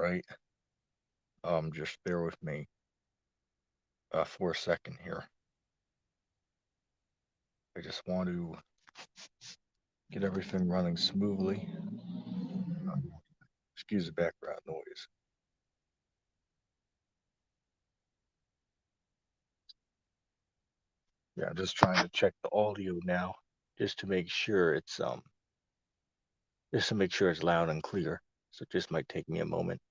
right? Just bear with me for a second here. I just want to get everything running smoothly. Excuse the background noise. Yeah, I'm just trying to check the audio now, just to make sure it's loud and clear. So it just might take me a moment.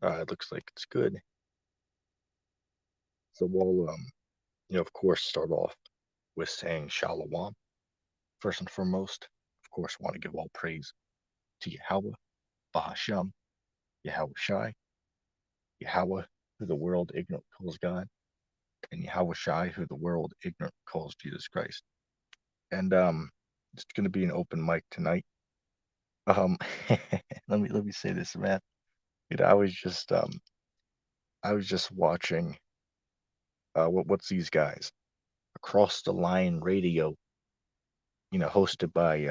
It looks like it's good. So we'll, of course, start off with saying Shalom. First and foremost, of course, want to give all praise to Yahweh, Bahasham, Yahweh Shai, Yahweh, who the world ignorant calls God, and Yahweh Shai, who the world ignorant calls Jesus Christ. And it's going to be an open mic tonight. Um, let me say this, man. I was just watching what's these guys across the line radio, hosted by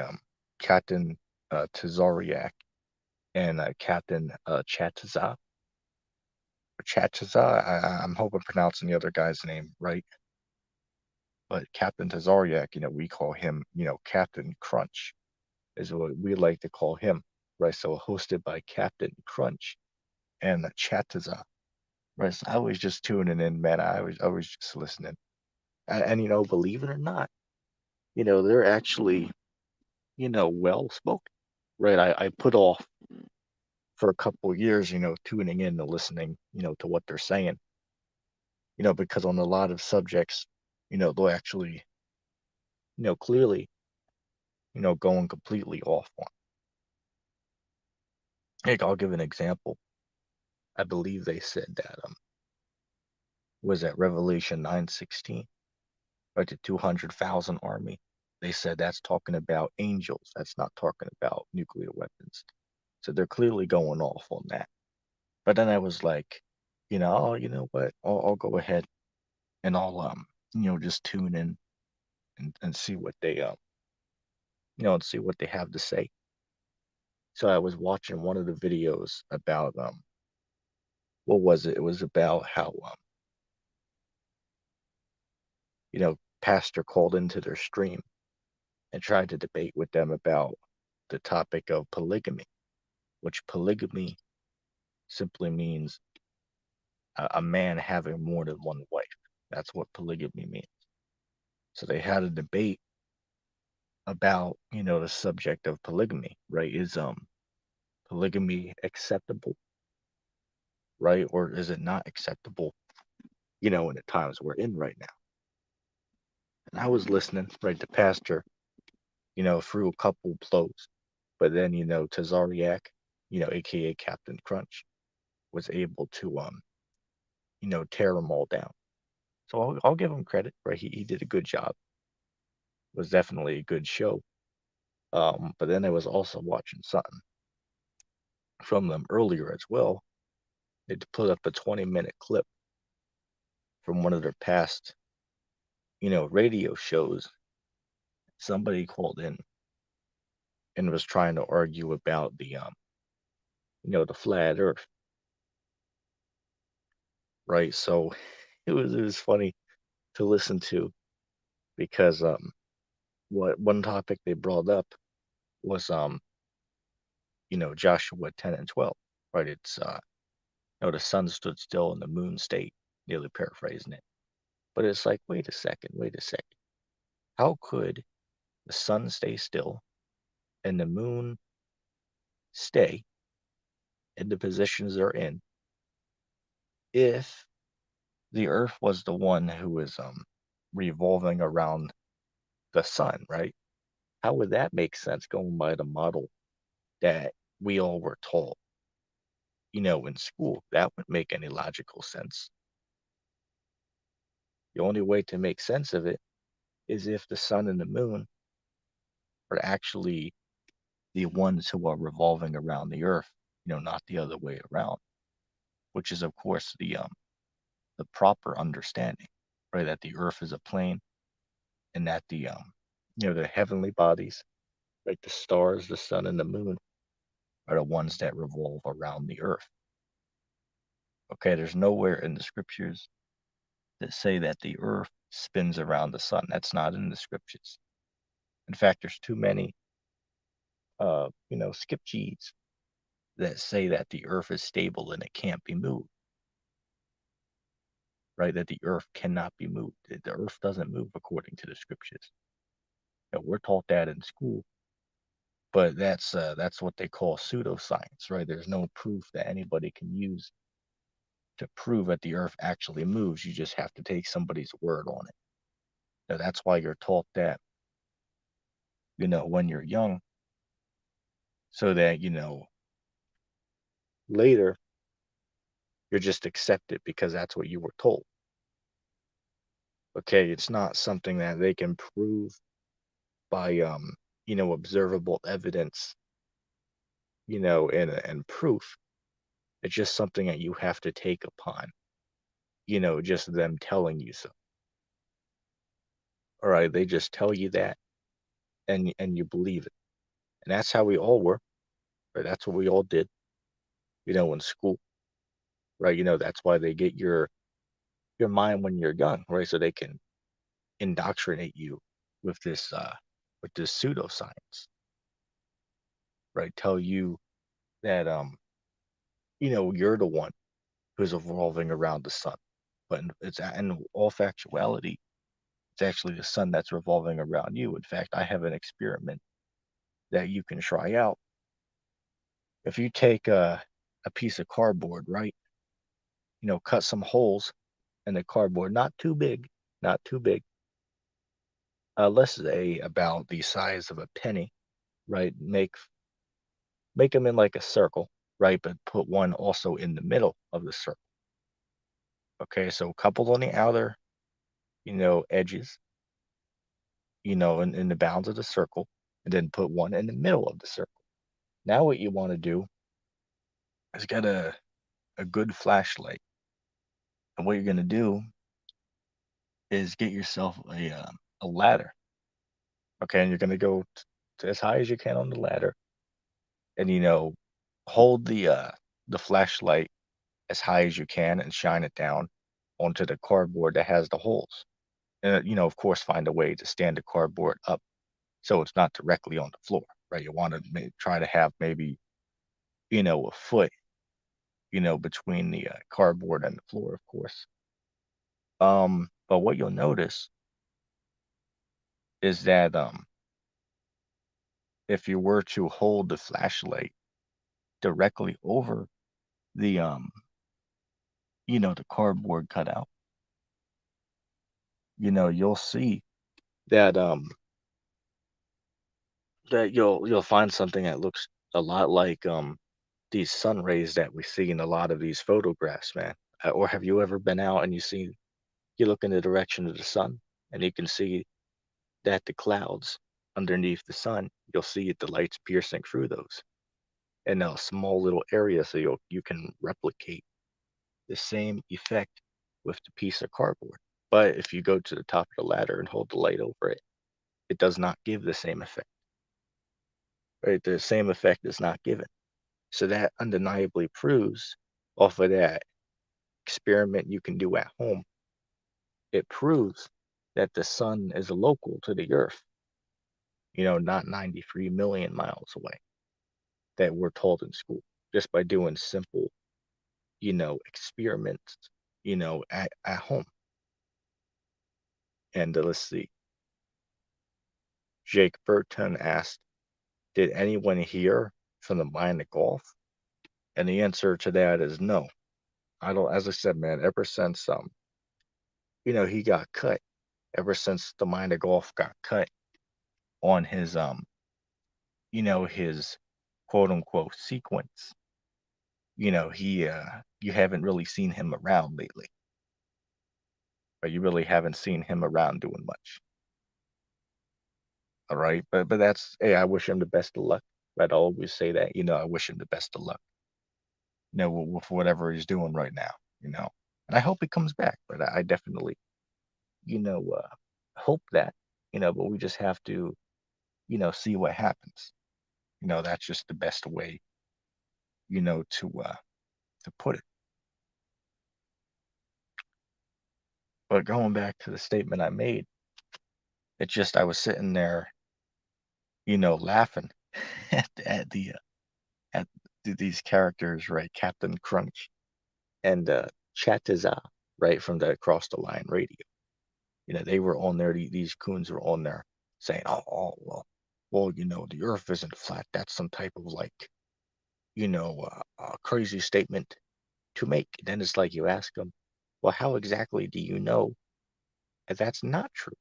Captain Tazariak and Captain Chataza. I'm hoping I'm pronouncing the other guy's name right. But Captain Tazariak, we call him, Captain Crunch, is what we like to call him, right? So hosted by Captain Crunch and Chataza, right? So I was just tuning in, man. I was just listening, and believe it or not, they're actually, well spoken, right? I put off for a couple of years, tuning in and listening, to what they're saying, because on a lot of subjects, they'll actually, clearly, going completely off one. Hey, I'll give an example. I believe they said that was that Revelation 9:16, right? The 200,000 army. They said that's talking about angels. That's not talking about nuclear weapons. So they're clearly going off on that. But then I was like, oh, you know what? I'll go ahead and I'll just tune in and see what they and see what they have to say. So I was watching one of the videos about what was it? It was about how pastor called into their stream and tried to debate with them about the topic of polygamy, which polygamy simply means a man having more than one wife. That's what polygamy means. So they had a debate about, the subject of polygamy, right? Is polygamy acceptable, right? Or is it not acceptable, in the times we're in right now? And I was listening, right? The pastor, threw a couple blows, but then, Tazariak, aka Captain Crunch, was able to tear them all down. So I'll give him credit, right? He did a good job. It was definitely a good show. But then I was also watching something from them earlier as well. They put up a 20-minute clip from one of their past, radio shows. Somebody called in and was trying to argue about the flat Earth, right? So it was funny to listen to because what one topic they brought up was Joshua 10 and 12, right? It's the sun stood still and the moon stayed, nearly paraphrasing it. But it's like, wait a second. How could the sun stay still and the moon stay in the positions they're in if the earth was the one who was revolving around the sun, right? How would that make sense going by the model that we all were taught, in school? That wouldn't make any logical sense. The only way to make sense of it is if the sun and the moon are actually the ones who are revolving around the earth, not the other way around, which is of course the proper understanding, right? That the earth is a plane and that the heavenly bodies, like the stars, the sun and the moon, are the ones that revolve around the earth. Okay, there's nowhere in the scriptures that say that the earth spins around the sun. That's not in the scriptures. In fact, there's too many skipcheese that say that the earth is stable and it can't be moved, right? That the earth cannot be moved. The earth doesn't move according to the scriptures. We're taught that in school, but that's what they call pseudoscience, right? There's no proof that anybody can use to prove that the earth actually moves. You just have to take somebody's word on it. Now, that's why you're taught that, when you're young, so that, later you're just accepted because that's what you were told. Okay, it's not something that they can prove by observable evidence, and proof. It's just something that you have to take upon, just them telling you so. All right, they just tell you that and you believe it. And that's how we all were, right? That's what we all did, in school, right? That's why they get your mind when you're young, right? So they can indoctrinate you with this pseudoscience, right? Tell you that you're the one who's evolving around the sun. But in all factuality, it's actually the sun that's revolving around you. In fact, I have an experiment that you can try out. If you take a piece of cardboard, right? Cut some holes in the cardboard, not too big, not too big. Let's say about the size of a penny, right? Make them in like a circle, right? But put one also in the middle of the circle. Okay, so a couple on the outer, edges, in the bounds of the circle, and then put one in the middle of the circle. Now what you want to do is get a good flashlight. And what you're going to do is get yourself a ladder. Okay, and you're going to go to as high as you can on the ladder, and hold the flashlight as high as you can and shine it down onto the cardboard that has the holes. And of course, find a way to stand the cardboard up so it's not directly on the floor, right? You want to try to have maybe a foot, between the cardboard and the floor, of course. But what you'll notice is that if you were to hold the flashlight directly over the the cardboard cutout, you'll see that that you'll find something that looks a lot like these sun rays that we see in a lot of these photographs, man. Or have you ever been out and you look in the direction of the sun and you can see that the clouds underneath the sun, you'll see the lights piercing through those in a small little area, so you can replicate the same effect with the piece of cardboard. But if you go to the top of the ladder and hold the light over it, it does not give the same effect. Right? The same effect is not given. So that undeniably proves, off of that experiment you can do at home, it proves that the sun is local to the earth, not 93 million miles away, that we're told in school, just by doing simple, experiments, at home. And let's see. Jake Burton asked, did anyone hear from the mine of golf? And the answer to that is no. I don't, as I said, man, ever since he got cut, ever since the mine of golf got cut on his quote unquote sequence, he you haven't really seen him around lately. Or you really haven't seen him around doing much. All right. But that's, hey, I wish him the best of luck. I'd always say that, I wish him the best of luck, with whatever he's doing right now, And I hope he comes back, but I definitely, hope that, but we just have to, see what happens. That's just the best way, to put it. But going back to the statement I made, it's just I was sitting there, laughing at at these characters, right? Captain Crunch and Chatiza, right, from the Across the Line radio. They were on there. These coons were on there saying, well, the Earth isn't flat. That's some type of like, crazy statement to make. Then it's like you ask them, well, how exactly do you know if that's not true?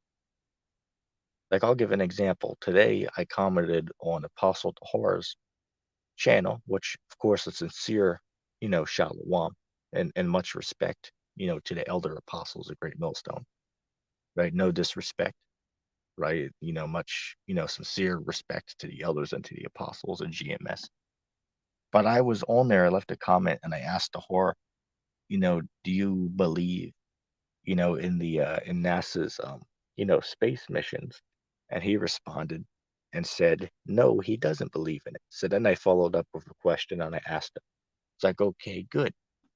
Like, I'll give an example. Today, I commented on Apostle Tahor's channel, which, of course, is sincere, shalom and much respect, to the elder apostles of Great Millstone, right? No disrespect, right? Much, sincere respect to the elders and to the apostles and GMS. But I was on there, I left a comment, and I asked Tahor, do you believe, in the in NASA's space missions? And he responded and said, no, he doesn't believe in it. So then I followed up with a question and I asked him. It's like, okay, good.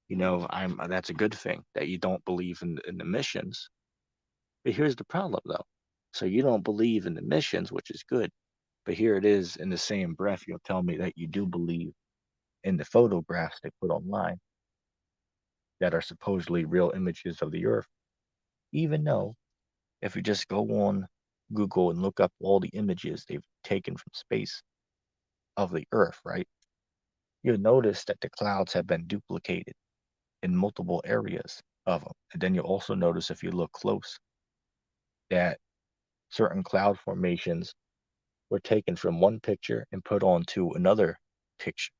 That's a good thing that you don't believe in the missions. But here's the problem though. So you don't believe in the missions, which is good. But here it is, in the same breath, you'll tell me that you do believe in the photographs they put online that are supposedly real images of the Earth, even though if you just go on Google and look up all the images they've taken from space of the Earth, right? You'll notice that the clouds have been duplicated in multiple areas of them. And then you'll also notice, if you look close, that certain cloud formations were taken from one picture and put onto another picture,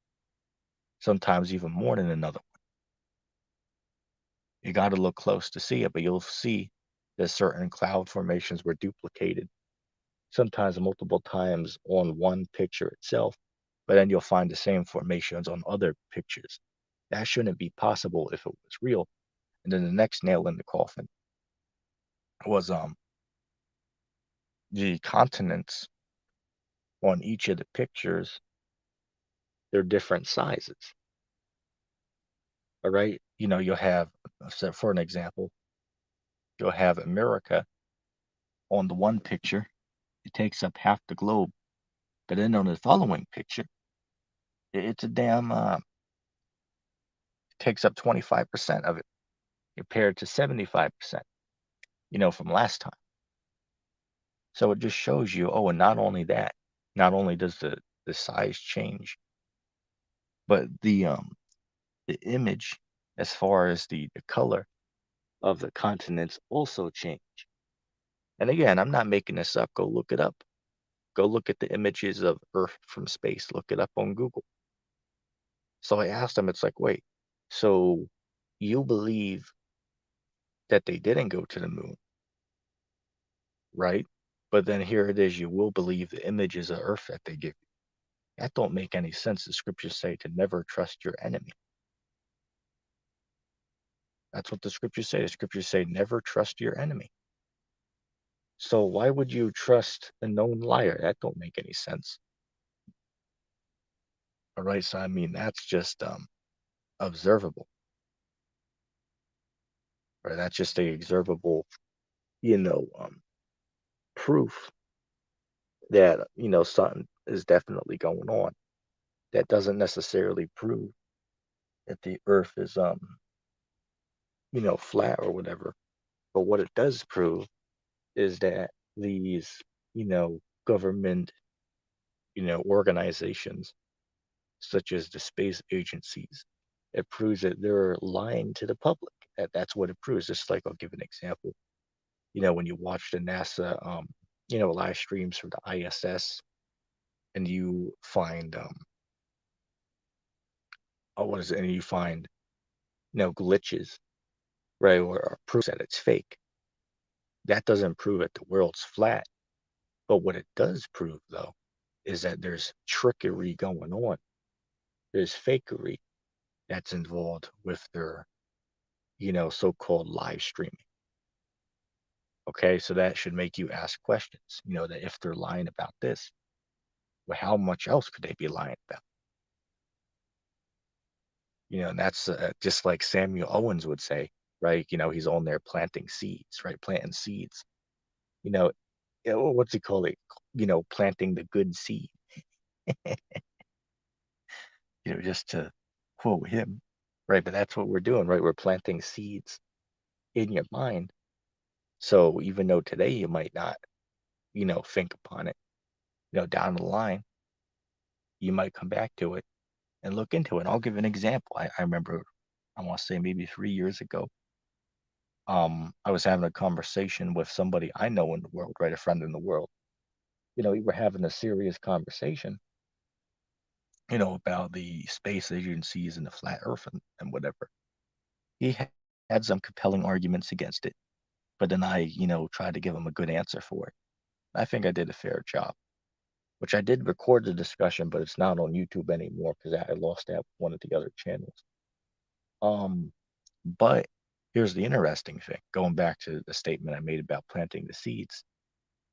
sometimes even more than another one. You got to look close to see it, but you'll see that certain cloud formations were duplicated, sometimes multiple times on one picture itself, but then you'll find the same formations on other pictures. That shouldn't be possible if it was real. And then the next nail in the coffin was the continents on each of the pictures. They're different sizes. All right, you'll have, so for an example, you'll have America on the one picture. It takes up half the globe, but then on the following picture, it's a damn it takes up 25% of it compared to 75%, from last time. So it just shows you, oh, and not only that, not only does the size change, but the image, as far as the color of the continents, also change. And again, I'm not making this up. Go look it up. Go look at the images of Earth from space. Look it up on Google. So I asked them, it's like, wait, so you believe that they didn't go to the moon, right? But then here it is, you will believe the images of Earth that they give you. That don't make any sense. The scriptures say to never trust your enemy. That's what the scriptures say. The scriptures say never trust your enemy. So why would you trust a known liar? That don't make any sense. All right, so I mean that's just observable. Right? That's just a observable, proof that, something is definitely going on. That doesn't necessarily prove that the earth is flat or whatever. But what it does prove is that these, government, organizations such as the space agencies, it proves that they're lying to the public. That's what it proves. Just like, I'll give an example. When you watch the NASA, live streams from the ISS, and you find, what is it? And you find, glitches, right, or proofs that it's fake. That doesn't prove that the world's flat. But what it does prove, though, is that there's trickery going on. There's fakery that's involved with their, so-called live streaming. Okay, so that should make you ask questions, that if they're lying about this, well, how much else could they be lying about? And that's just like Samuel Owens would say, right? He's on there planting seeds, right? Planting seeds. You know, what's he call it? Planting the good seed. Just to quote him, right? But that's what we're doing, right? We're planting seeds in your mind. So even though today you might not, think upon it, down the line, you might come back to it and look into it. I'll give an example. I remember, I want to say maybe 3 years ago, I was having a conversation with somebody I know in the world, right? A friend in the world. We were having a serious conversation, about the space agencies and the flat earth and whatever. He had some compelling arguments against it, but then I, tried to give him a good answer for it. I think I did a fair job, which I did record the discussion, but it's not on YouTube anymore because I lost that one of the other channels. Um, but here's the interesting thing, going back to the statement I made about planting the seeds,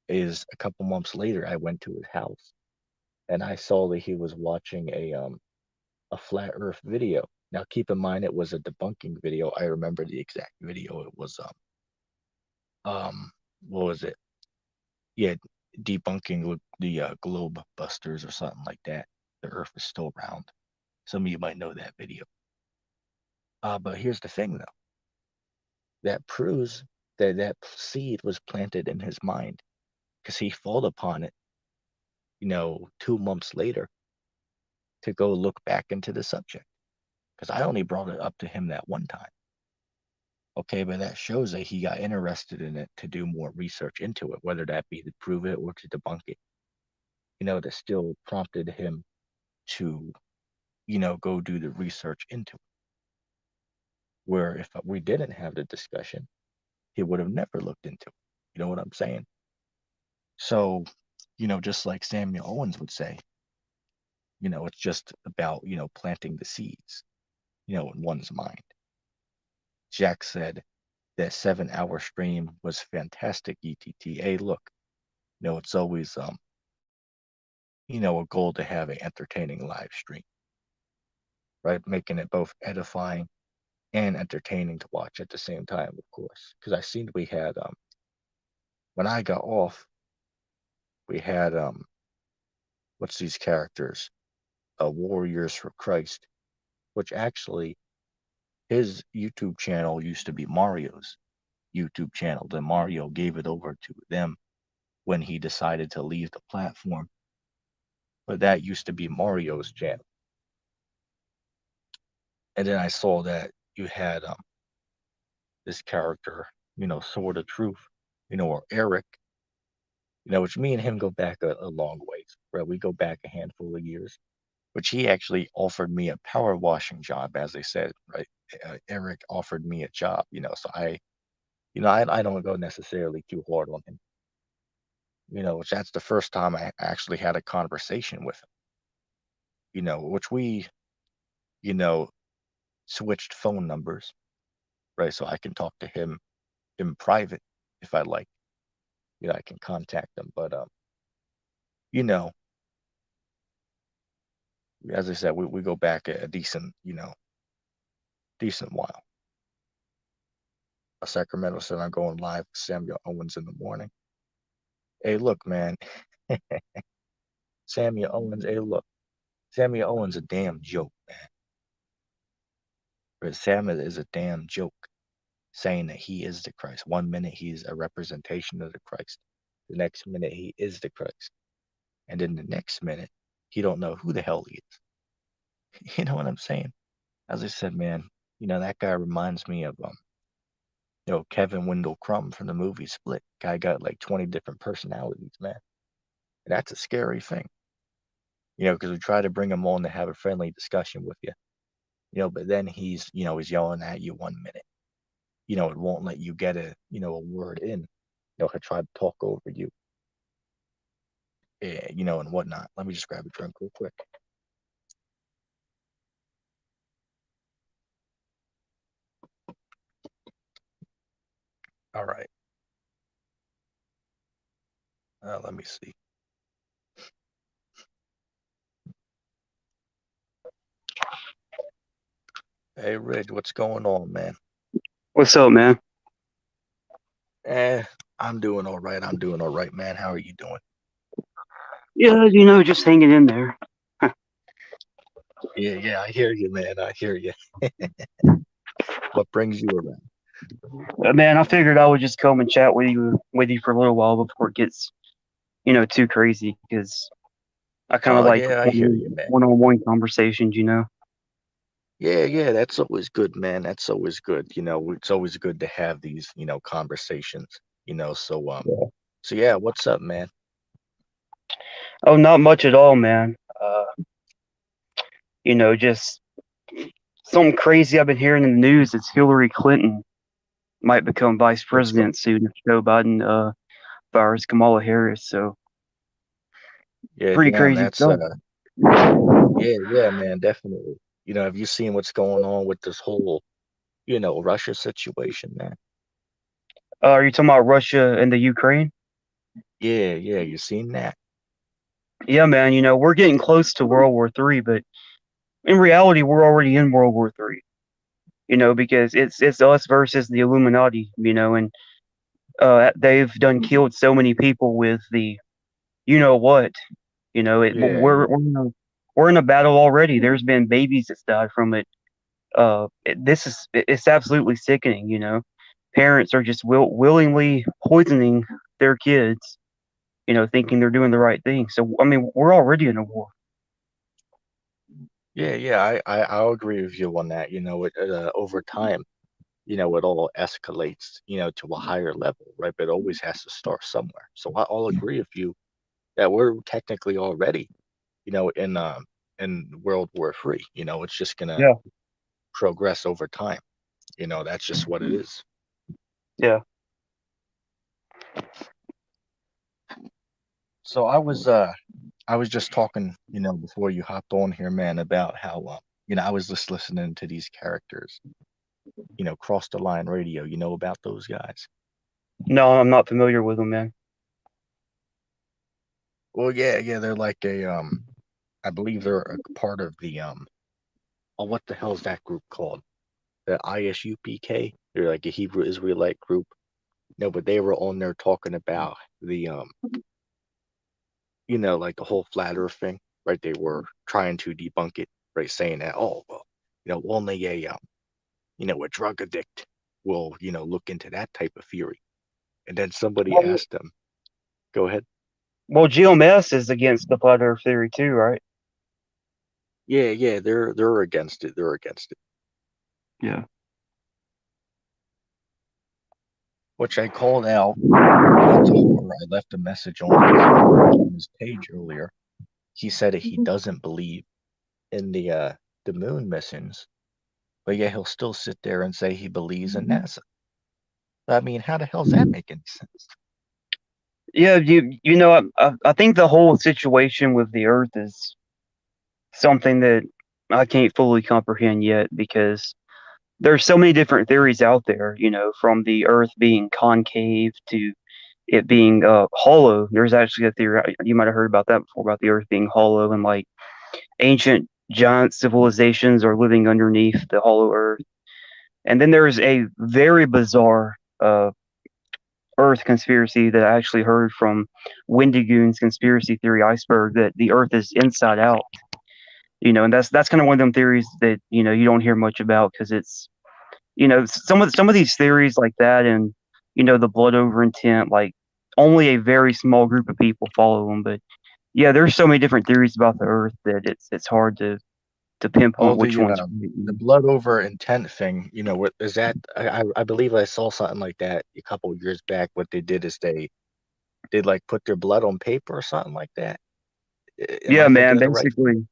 is a couple months later I went to his house and I saw that he was watching a flat earth video. Now keep in mind it was a debunking video. I remember the exact video. It was what was it? Yeah, debunking the globe busters or something like that. The earth is still round. Some of you might know that video. But here's the thing though. That proves that that seed was planted in his mind because he fought upon it, 2 months later to go look back into the subject. Because I only brought it up to him that one time. Okay, but that shows that he got interested in it to do more research into it, whether that be to prove it or to debunk it. That still prompted him to, go do the research into it. Where if we didn't have the discussion, he would have never looked into it. You know what I'm saying? So, just like Samuel Owens would say, it's just about, planting the seeds, in one's mind. Jack said that 7 hour stream was fantastic, ETT. Hey, look, it's always a goal to have an entertaining live stream, right? Making it both edifying and entertaining to watch at the same time, of course. Because I seen we had when I got off, we had what's these characters? Warriors for Christ, which actually his YouTube channel used to be Mario's YouTube channel. Then Mario gave it over to them when he decided to leave the platform. But that used to be Mario's channel. And then I saw that you had this character, Sword of Truth, or Eric, which me and him go back a long ways, right? We go back a handful of years, which he actually offered me a power washing job, as they said, right? Eric offered me a job, so I don't go necessarily too hard on him, which that's the first time I actually had a conversation with him, which we, you know, switched phone numbers, right? So I can talk to him in private if I like, I can contact him. But, you know, as I said, we go back a decent, decent while. Sacramento said I'm going live with Samuel Owens in the morning. Hey, look, man. Samuel Owens, hey, look. Samuel Owens a damn joke, man. But Samuel is a damn joke, saying that he is the Christ. One minute he's a representation of the Christ. The next minute he is the Christ. And then the next minute, he don't know who the hell he is. You know what I'm saying? As I said, man, that guy reminds me of Kevin Wendell Crumb from the movie Split. Guy got like 20 different personalities, man. And that's a scary thing. Because we try to bring him on to have a friendly discussion with you. But then he's yelling at you one minute. It won't let you get a word in. He'll try to talk over you. And whatnot. Let me just grab a drink real quick. All right. Let me see. Hey, Rich, what's going on, man? What's up, man? Eh, I'm doing all right. I'm doing all right, man. How are you doing? Yeah, just hanging in there. Yeah, yeah, I hear you, man. I hear you. What brings you around? Man, I figured I would just come and chat with you for a little while before it gets, too crazy because I kind Oh, of like yeah, I hear you, man. one-on-one conversations. Yeah, yeah, that's always good, man. That's always good. It's always good to have these, conversations, Yeah. so yeah, what's up, man? Oh, not much at all, man. Just something crazy I've been hearing in the news. It's Hillary Clinton might become vice What's going president soon if Joe Biden fires Kamala Harris. So Yeah, pretty damn, crazy that's stuff. yeah, yeah, man, definitely. Have you seen what's going on with this whole, Russia situation, man? Are you talking about Russia and the Ukraine? Yeah, yeah, you seen that? Yeah, man. We're getting close to World War III, but in reality, we're already in World War III. Because it's us versus the Illuminati. And they've done killed so many people with the you know what. Yeah, yeah. We're in a battle already. There's been babies that's died from it. It's absolutely sickening. Parents are just willingly poisoning their kids. Thinking they're doing the right thing. So I mean, we're already in a war. Yeah, yeah, I'll agree with you on that. Over time, it all escalates, to a higher level, right? But it always has to start somewhere. So I'll agree with you that we're technically already, in World War III. It's just gonna Yeah, progress over time. That's just what it is. yeah. So I was just talking, before you hopped on here, man, about how I was just listening to these characters, Cross the Line Radio. You know about those guys? No, I'm not familiar with them, man. Well, yeah, yeah, they're like I believe they're a part of the oh, what the hell is that group called? The ISUPK. They're like a Hebrew Israelite group. No, but they were on there talking about the like the whole flat Earth thing, right? They were trying to debunk it, right? Saying that, oh, well, only a drug addict will, look into that type of theory. And then somebody Well, asked them, go ahead. well, GMS is against the flat Earth theory too, right? Yeah, yeah, they're against it. They're against it. Yeah. Which I called out, to Horror. I left a message on his page earlier. He said that he doesn't believe in the moon missions, but yet he'll still sit there and say he believes in NASA. I mean, how the hell does that make any sense? Yeah, I think the whole situation with the Earth is something that I can't fully comprehend yet because there's so many different theories out there. From the Earth being concave to it being hollow. There's actually a theory you might have heard about that before about the Earth being hollow and like ancient giant civilizations are living underneath the hollow Earth. And then there's a very bizarre Earth conspiracy that I actually heard from Wendigoon's conspiracy theory iceberg that the Earth is inside out. And that's kind of one of them theories that you don't hear much about because it's some of these theories like that and the blood over intent like only a very small group of people follow them. But yeah, there's so many different theories about the Earth that it's hard to Oh, pinpoint which one's right. the blood over intent thing, what is that? I believe I saw something like that a couple of years back. What they did is they like put their blood on paper or something like that. Am I Yeah, thinking man. of the right thing?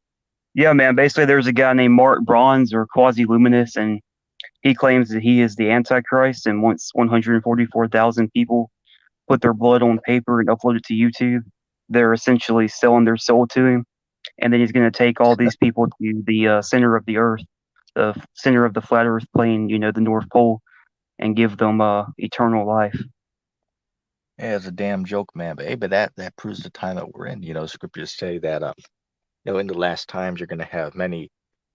Basically, there's a guy named Mark Bronze or Quasi Luminous, and he claims that he is the Antichrist. And once 144,000 people put their blood on paper and upload it to YouTube, they're essentially selling their soul to him. And then he's going to take all these people to the center of the Earth, the center of the flat Earth plane, the North Pole, and give them eternal life. Yeah, it's a damn joke, man. But hey, but that proves the time that we're in. Scriptures say that in the last times you're gonna have many,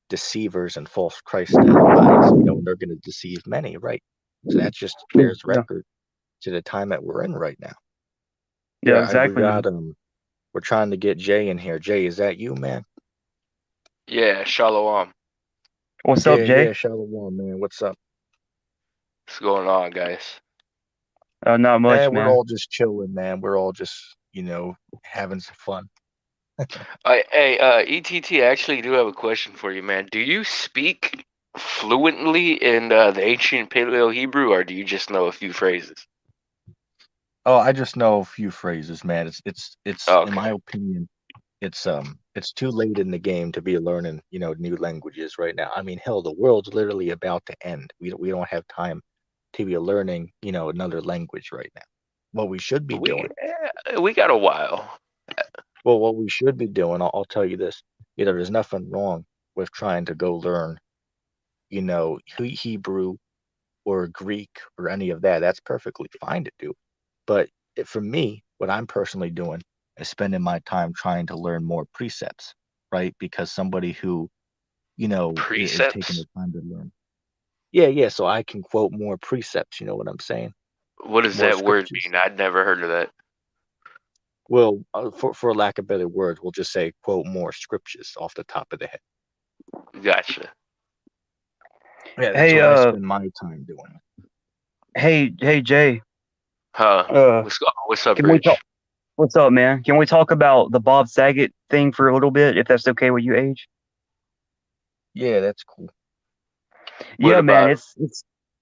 deceivers and false Christ to arise, and they're going to deceive many, right? So that just bears Yeah, record to the time that we're in right now. yeah, Yeah, we exactly, got man. we're trying to get Jay in here. Jay, is that you, man? Yeah, Shalom. What's up, Yeah, Jay? yeah, Shalom, man. What's up? What's going on, guys? Not much, We're man. all just chilling, man. We're all just, having some fun. Hey, ETT, I actually do have a question for you, man. Do you speak fluently in the ancient Paleo Hebrew, or do you just know a few phrases? Oh, I just know a few phrases, man. It's in my Okay. opinion, it's too late in the game to be learning, new languages right now. I mean, hell, the world's literally about to end. We don't have time to be learning, another language right now. What we should be We doing, we got a while. well, what we should be doing, I'll tell you this, there's nothing wrong with trying to go learn, Hebrew or Greek or any of that. That's perfectly fine to do. But for me, what I'm personally doing is spending my time trying to learn more precepts, right? Because somebody who, is taking the Precepts? time to learn. Yeah, yeah. So I can quote more precepts, you know what I'm saying? What does More that word scriptures. mean? I'd never heard of that. Well, for lack of better words, we'll just say quote more scriptures off the top of the head. Gotcha. Yeah, that's Hey, what I spend my time doing. hey, Jay. Huh? Uh, What's up, can we talk? Rich? What's up, man? Can we talk about the Bob Saget thing for a little bit, if that's okay with you, Age? Yeah, that's cool. What Yeah, man. about him?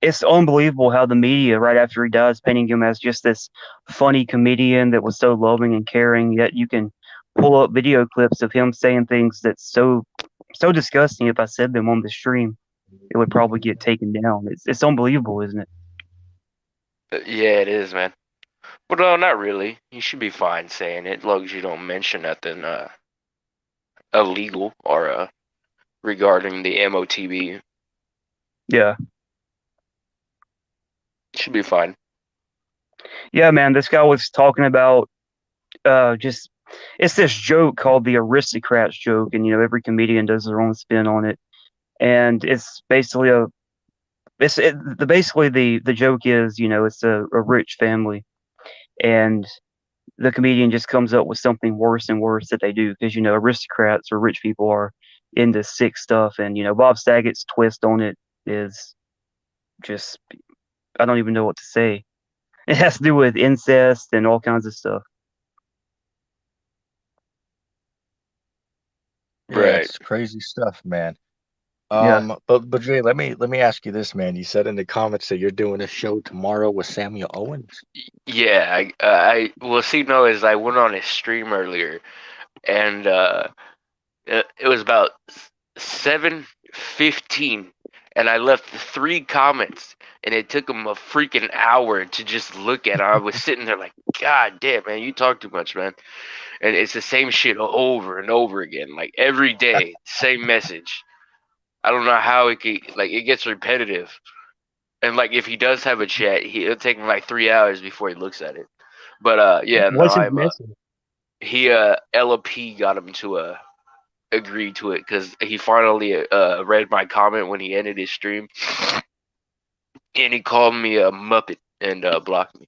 It's unbelievable how the media, right after he dies, painting him as just this funny comedian that was so loving and caring. Yet you can pull up video clips of him saying things that's so disgusting. If I said them on the stream, it would probably get taken down. It's unbelievable, isn't it? Yeah, it is, man. But no, not really. You should be fine saying it, as long as you don't mention nothing illegal or regarding the MOTB. Yeah. Should be fine. Yeah, man, this guy was talking about just it's this joke called the aristocrats joke, and every comedian does their own spin on it, and it's basically basically the joke is it's a rich family, and the comedian just comes up with something worse and worse that they do because aristocrats or rich people are into sick stuff, and Bob Saget's twist on it is just I don't even know what to say. It has to do with incest and all kinds of stuff. Yeah, Right. it's crazy stuff, man. Yeah. But Jay, let me ask you this, man. You said in the comments that you're doing a show tomorrow with Samuel Owens. Yeah, I well, see, no, as I went on his stream earlier, and it was about 7:15, and I left 3 comments, and it took him a freaking hour to just look at it. I was sitting there like, God damn, man, you talk too much, man. And it's the same shit over and over again, like every day, same message. I don't know how it gets repetitive. And like if he does have a chat, it'll take him like 3 hours before he looks at it. But yeah, no, What's his I'm message? he LP got him to agree to it because he finally read my comment when he ended his stream, and he called me a muppet and blocked me.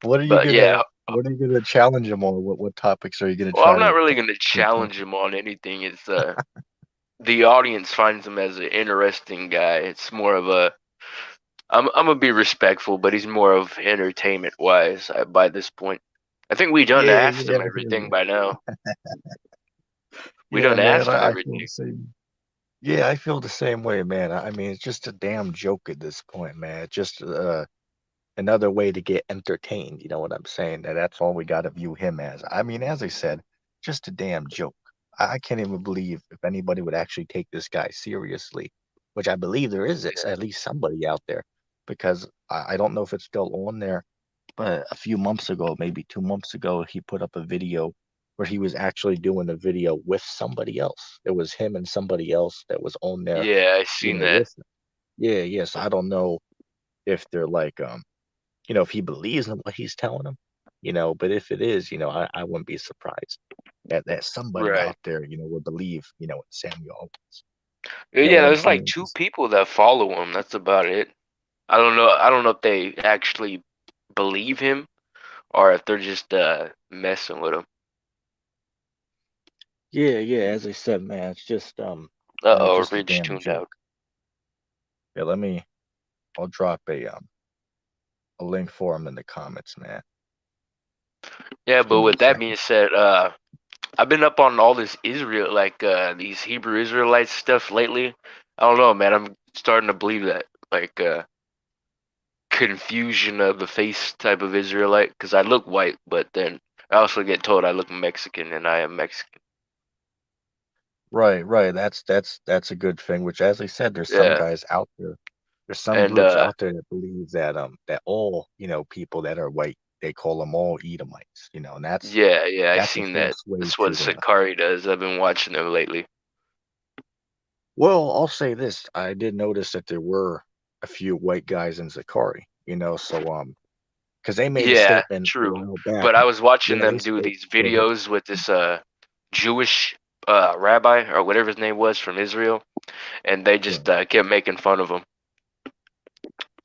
What are you But gonna yeah, what are you gonna challenge him on? What topics are you gonna well, I'm try not to really to, gonna to talk? challenge him on anything. It's the audience finds him as an interesting guy. It's more of a I'm gonna be respectful, but he's more of entertainment wise by this point. I think we done Yeah, asked yeah, him I hear everything you. by now. We Yeah, done man, asked him I feel the everything. same. Yeah, I feel the same way, man. I mean, it's just a damn joke at this point, man. It's just another way to get entertained. You know what I'm saying? That's all we gotta view him as. I mean, as I said, just a damn joke. I can't even believe if anybody would actually take this guy seriously, which I believe there is Yeah. at least somebody out there, because I don't know if it's still on there, but a few months ago, maybe 2 months ago, he put up a video where he was actually doing a video with somebody else. It was him and somebody else that was on there, Yeah, I seen that. with him. Yeah, yes. I don't know if they're like if he believes in what he's telling him, but if it is, I wouldn't be surprised. that somebody Right. out there, would believe, in Samuel Owens. You know Yeah, what I'm there's like saying? two people that follow him. That's about it. I don't know. I don't know if they actually believe him or if they're just messing with him. Yeah, yeah. As I said, man, it's just Uh-oh, just a Ridge damn tuned joke. out. Yeah, I'll drop a link for him in the comments, man. Yeah, Just give but me a with that second. being said, I've been up on all this Israel, like these Hebrew Israelites stuff lately. I don't know, man. I'm starting to believe that, like confusion of the face type of Israelite, because I look white, but then I also get told I look Mexican, and I am Mexican. Right, right. That's a good thing. Which, as I said, there's some Yeah, guys out there. There's some and groups out there that believe that all people that are white, they call them all Edomites. And yeah, I that's a seen that. false way That's what to. Sakari does. I've been watching them lately. Well, I'll say this: I did notice that there were a few white guys in Zakari. So because they made a Yeah, statement a true. while back. But I was watching Yeah, they them do spoke. these Go ahead. videos with this Jewish rabbi or whatever his name was from Israel, and they just Right. kept making fun of him.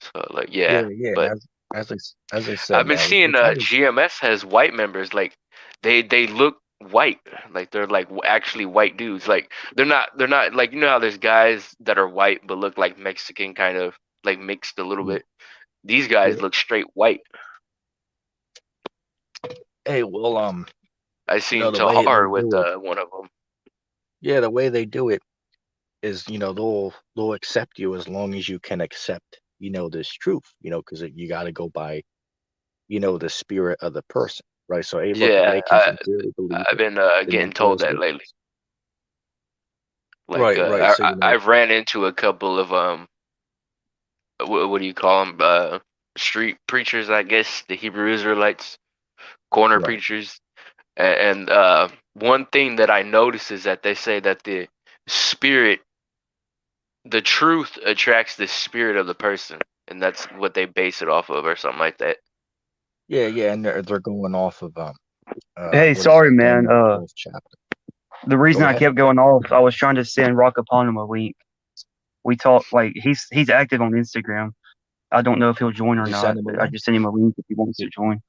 So like, Yeah, yeah, yeah. but As I said, I've been man, seeing it's always. GMS has white members. Like they look white, like they're like actually white dudes. Like they're not like how there's guys that are white but look like Mexican, kind of like mixed a little Yeah, bit. These guys yeah. look straight white. Hey, well, I seen the way they Tahar with do it. one of them. Yeah, the way they do it is, they'll accept you as long as you can accept, this truth, because you got to go by, the spirit of the person, right? So, hey, look, Yeah, they can sincerely believe I've it, been then getting that told goes that with lately. us. Like Right, right. So, I've ran into a couple of what do you call them? Street preachers, I guess, the Hebrew Israelites, corner right. preachers. And one thing that I notice is that they say that spirit, the truth attracts the spirit of the person, and that's what they base it off of, or something like that. Yeah, yeah. And they're going off of, Hey, what is sorry, that? man. Daniel, the 12th chapter. The Go reason I ahead. kept going off, I was trying to send Rock upon him a link. We talked like he's active on Instagram. I don't know if he'll join or Did you send not, him a but I link? just sent him a link if he wants to Did, join.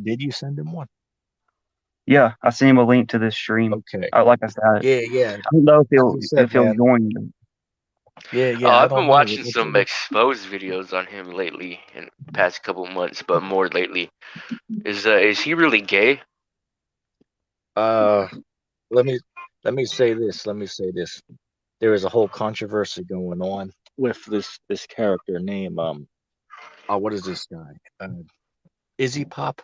did you send him one? Yeah, I sent him a link to this stream. Okay. Like I said, I Yeah, yeah. don't know As I said, if he'll man. join. Yeah, Oh, yeah. I I've been don't know watching what some you. exposed videos on him lately in the past couple months, but more lately. Is he really gay? Uh, let me let me say this. Let me say this. There is a whole controversy going on with this character name. What is this guy? Izzy Pop.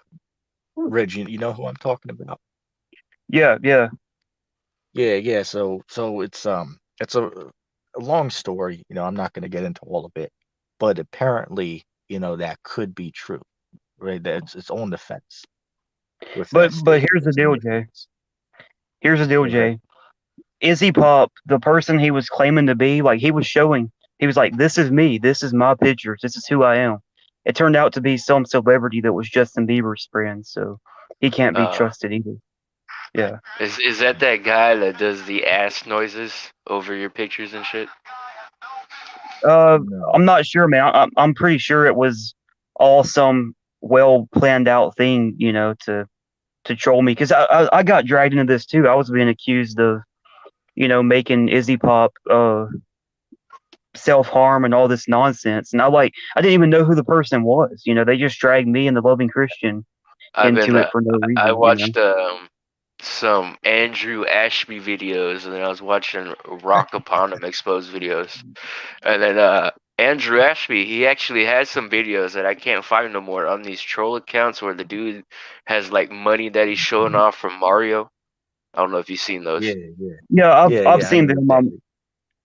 Reg, you know who I'm talking about? Yeah, yeah. Yeah, yeah. So it's a long story. I'm not going to get into all of it, but apparently, that could be true, right? That it's on the fence with that But statement. here's the It's on deal, the Jay. fence. Here's the deal, Go ahead. Jay. Izzy Pop, the person he was claiming to be, like he was like, "This is me. This is my pictures. This is who I am." It turned out to be some celebrity that was Justin Bieber's friend, so he can't be Uh, trusted either. Yeah. is that guy that does the ass noises over your pictures and shit? Uh, No. I'm not sure, man. I'm pretty sure it was all some well planned out thing, to troll me because I got dragged into this too. I was being accused of, making Izzy Pop self harm and all this nonsense, and I didn't even know who the person was. They just dragged me and the loving Christian I've been into it for no I reason. watched some Andrew Ashby videos, and then I was watching Rock Upon him exposed videos, and then Andrew Ashby, he actually has some videos that I can't find no more on these troll accounts where the dude has like money that he's showing off from Mario. I don't know if you've seen those. Yeah, yeah, Yeah, yeah, I've yeah. I seen know what them. that I'm is.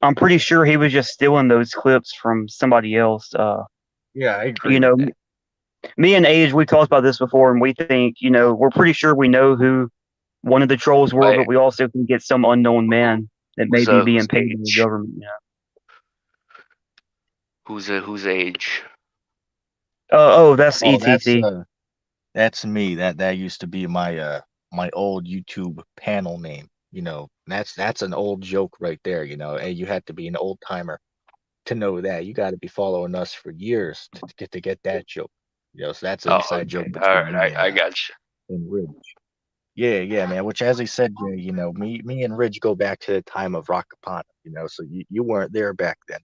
I'm pretty sure he was just stealing those clips from somebody else. Yeah, I agree You with know, that. me and Age, we talked about this before, and we think, we're pretty sure we know who one of the trolls were, Wait, but we also think it's some unknown who, man that may be being who's paid by the age? government. Who's age? Oh, that's Oh, ETT. that's me. That used to be my my old YouTube panel name. That's an old joke right there. And you had to be an old timer to know that. You got to be following us for years to get that joke. So that's an Oh, inside joke okay. All between right. me I got you. and Ridge. Yeah, yeah, man. Which, as I said, Jay, me and Ridge go back to the time of Rockapana. So you weren't there back then.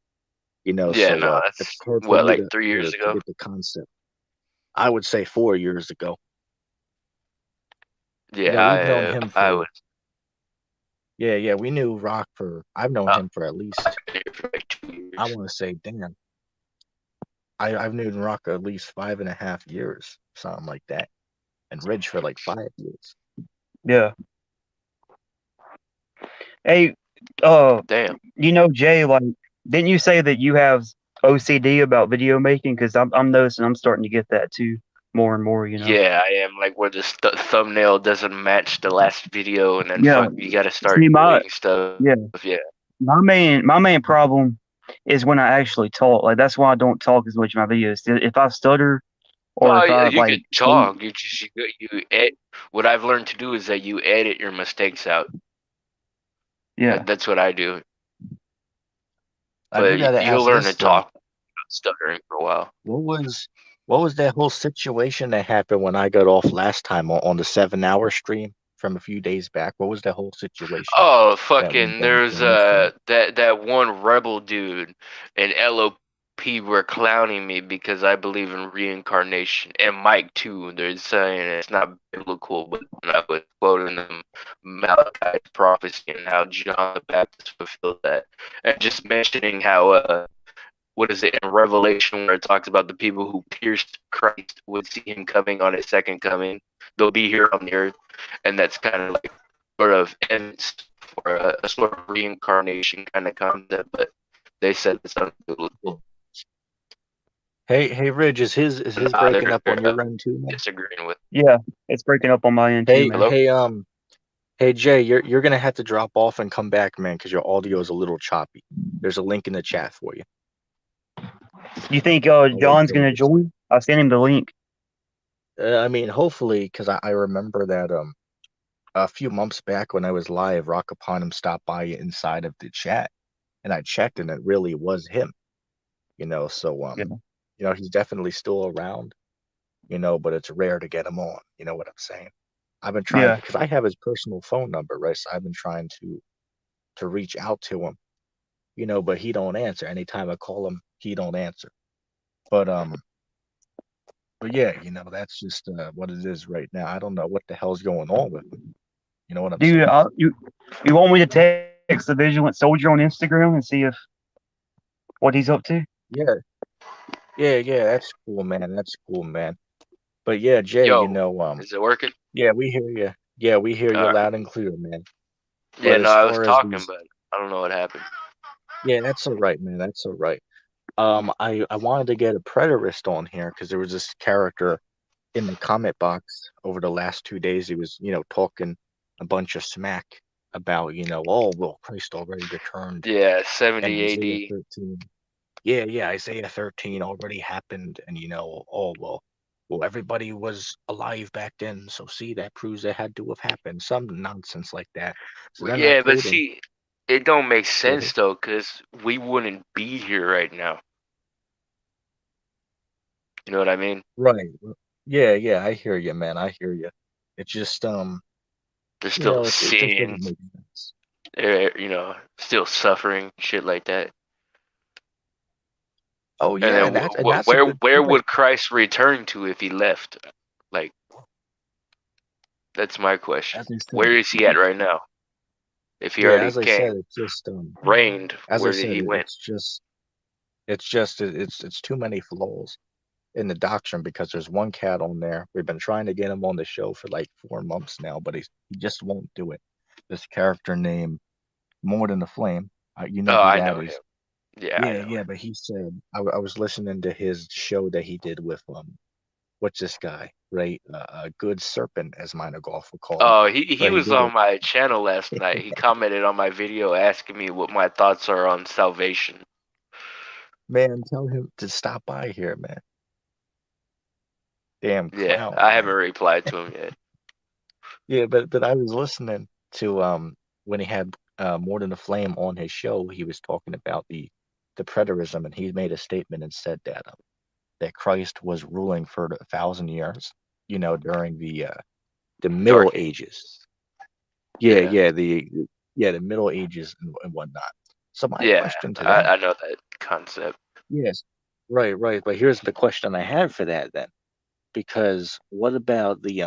Yeah, So no, it's that's hard for what, you like to, 3 years to ago. get the concept. I would say 4 years ago. Yeah, We've known him I for, was yeah, yeah, we knew Rock I've known uh, him for at least, there for like I 2 years. want to say, damn, I've known Rock at least 5.5 years, something like that, and Ridge for like 5 years. Yeah. Hey, Damn. Jay, like, didn't you say that you have OCD about video making? Because I'm noticing I'm starting to get that too, more and more. Yeah, I am, like, where the thumbnail doesn't match the last video, and then Yeah. fuck, you got to start See, doing stuff. yeah, Yeah. my main problem is when I actually talk. Like, that's why I don't talk as much in my videos. If I stutter or Oh if yeah, I you like, could talk. What I've learned to do is that you edit your mistakes out. yeah, That's what I do. I do But gotta you'll ask learn to this though. talk without stuttering for a while. What was what was that whole situation that happened when I got off last time on the 7 hour stream from a few days back? What was that whole situation Oh, that went fucking! down There's from your side? that one rebel dude and LOP were clowning me because I believe in reincarnation, and Mike too. They're saying it's not biblical, but I was quoting them Malachi's prophecy and how John the Baptist fulfilled that, and just mentioning how what is it in Revelation where it talks about the people who pierced Christ would see him coming on his second coming. They'll be here on the earth, and that's kind of like sort of evidence for a sort of reincarnation kind of concept. But they said it's unbiblical. Hey, Ridge, is his Nah, breaking they're up on your end too, man? disagreeing with. yeah. It's breaking up on my end too, Hey, man. Hello. hey, hey, Jay, you're gonna have to drop off and come back, man, because your audio is a little choppy. There's a link in the chat for you. You think I'll wait John's till he gonna gets join? I sent him the link. I mean, hopefully, because I remember that a few months back when I was live, Rock Upon him stopped by inside of the chat, and I checked, and it really was him. So Yeah, he's definitely still around. But it's rare to get him on. You know what I'm saying? I've been trying yeah, because I have his personal phone number, right? So I've been trying to reach out to him, but he don't answer. Anytime I call him, he don't answer. But yeah, that's just what it is right now. I don't know what the hell's going on with him. You know what I'm dude. saying? You want me to text the Vigilant Soldier on Instagram and see if what he's up to? Yeah, yeah, yeah. That's cool, man. That's cool, man. But yeah, Jay, Yo, is it working? yeah, we hear you. Yeah, we hear you All right. loud and clear, man. Yeah, But no, as I was far as talking, these, but I don't know what happened. yeah, that's all right, man. That's all right. I wanted to get a preterist on here because there was this character in the comment box over the last 2 days. He was, talking a bunch of smack about, oh, well, Christ already returned Yeah, and 70 Isaiah AD. 13. Yeah, yeah, Isaiah 13 already happened, and oh, well, everybody was alive back then, so see, that proves it had to have happened. Some nonsense like that. So then I Yeah, but told him, see, it don't make go sense ahead. though, cause we wouldn't be here right now. You know what I mean? Right. Yeah, yeah, I hear you, man. I hear you. It just, There's still it just doesn't sins, make sense. still suffering, shit like that. Oh And yeah, then that's a good where point. would Christ return to if he left? Like, that's my question. As I said, Where is he at right now? If he yeah, already as I said, came, it's just, reigned, as I where did said, he went? it's too many flaws in the doctrine because there's one cat on there. We've been trying to get him on the show for like 4 months now, but he just won't do it. This character named More Than a Flame. You know Oh, who I that know him. is. Yeah, I Yeah, know him. yeah, but he said I was listening to his show that he did with what's this guy, right? A good serpent, as mine golf would call him. Oh, he But he was did on it. my channel last night. He commented on my video asking me what my thoughts are on salvation. Man, tell him to stop by here, man. Damn Yeah, clown, I haven't man. replied to him yet. Yeah, but I was listening to when he had More Than a Flame on his show, he was talking about the preterism, and he made a statement and said that Christ was ruling for 1,000 years, during the Middle Dark Ages. Ages. Yeah, Yeah, the Middle Ages and whatnot. So my yeah, question to that, I know that concept. yes, right. But here's the question I had for that then, because what about the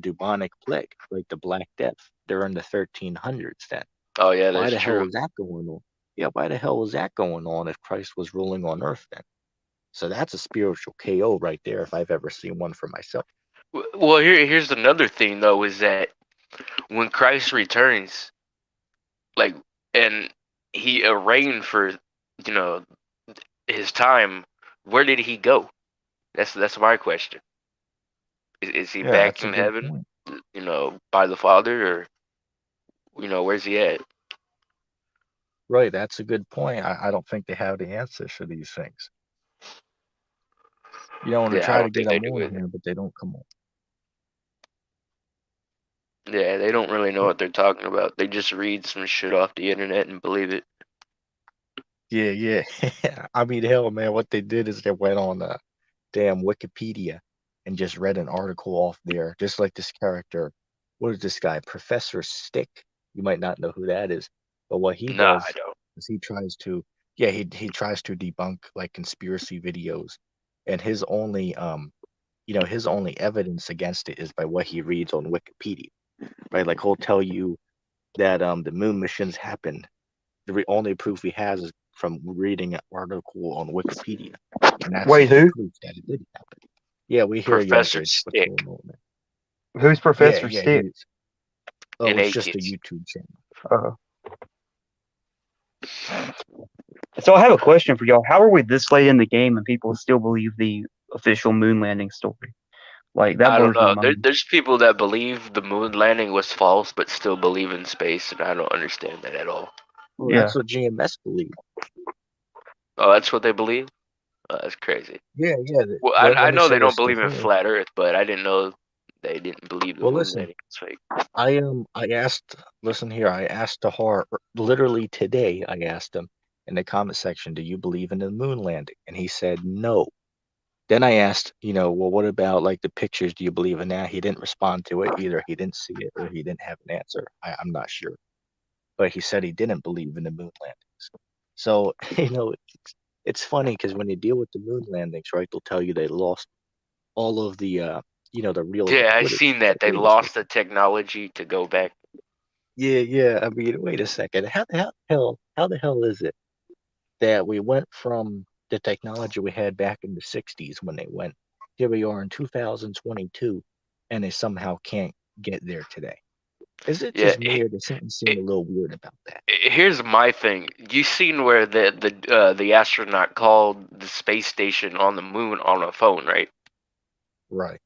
bubonic plague, like the Black Death during the 1300s then? Oh yeah, Why that's the hell true. was that going on? Yeah, why the hell was that going on if Christ was ruling on earth then? So that's a spiritual KO right there if I've ever seen one for myself. Well, here's another thing though, is that when Christ returns, like, and he reigned for, you know, his time, where did he go? That's my question. Is he Yeah, back that's a in good heaven, point. by the Father, or where's he at? Right, that's a good point. I don't think they have the answers for these things. You want to Yeah, I try to don't get think they them do on either. here, but they don't come on. Yeah, they don't really know what they're talking about. They just read some shit off the internet and believe it. Yeah. I mean, hell, man, what they did is they went on damn Wikipedia and just read an article off there, just like this character. What is this guy? Professor Stick. You might not know who that is, but what he Nah, I does don't. is he tries to debunk like conspiracy videos, and his only evidence against it is by what he reads on Wikipedia, right? Like he'll tell you that the moon missions happened. The only proof he has is from reading an article on Wikipedia, and that's Wait, his who? proof that it did happen. Yeah, we hear you, Professor Bridge. What's going Stick, on, man? Who's Professor Yeah, Stick? he's. Oh, an it's just a atheist. YouTube channel. Uh, so I have a question for y'all. How are we this late in the game and people still believe the official moon landing story? Like that I don't blows my know. mind. There's people that believe the moon landing was false, but still believe in space, and I don't understand that at all. Oh, Yeah. that's what GMS believe. Oh, that's what they believe? Oh, that's crazy. Yeah. Well, Let I me know they say don't this to believe in her. flat Earth, but I didn't know they didn't believe the Well, moon listen, landing was fake. I asked. Listen here, I asked Tahar literally today. I asked him in the comment section, "Do you believe in the moon landing?" And he said no. Then I asked, well, what about like the pictures? Do you believe in that? He didn't respond to it. Either he didn't see it or he didn't have an answer. I'm not sure. But he said he didn't believe in the moon landings. So, it's funny because when you deal with the moon landings, right, they'll tell you they lost all of the real Yeah, I footage. seen It's like, that they wait a lost second. the technology to go back. Yeah. I mean, wait a second. How the hell is it that we went from the technology we had back in the 60s when they went, here we are in 2022, and they somehow can't get there today. Is it Yeah, just me or does something seem a little weird about that? here's my thing. You seen where the astronaut called the space station on the moon on a phone, right? Right.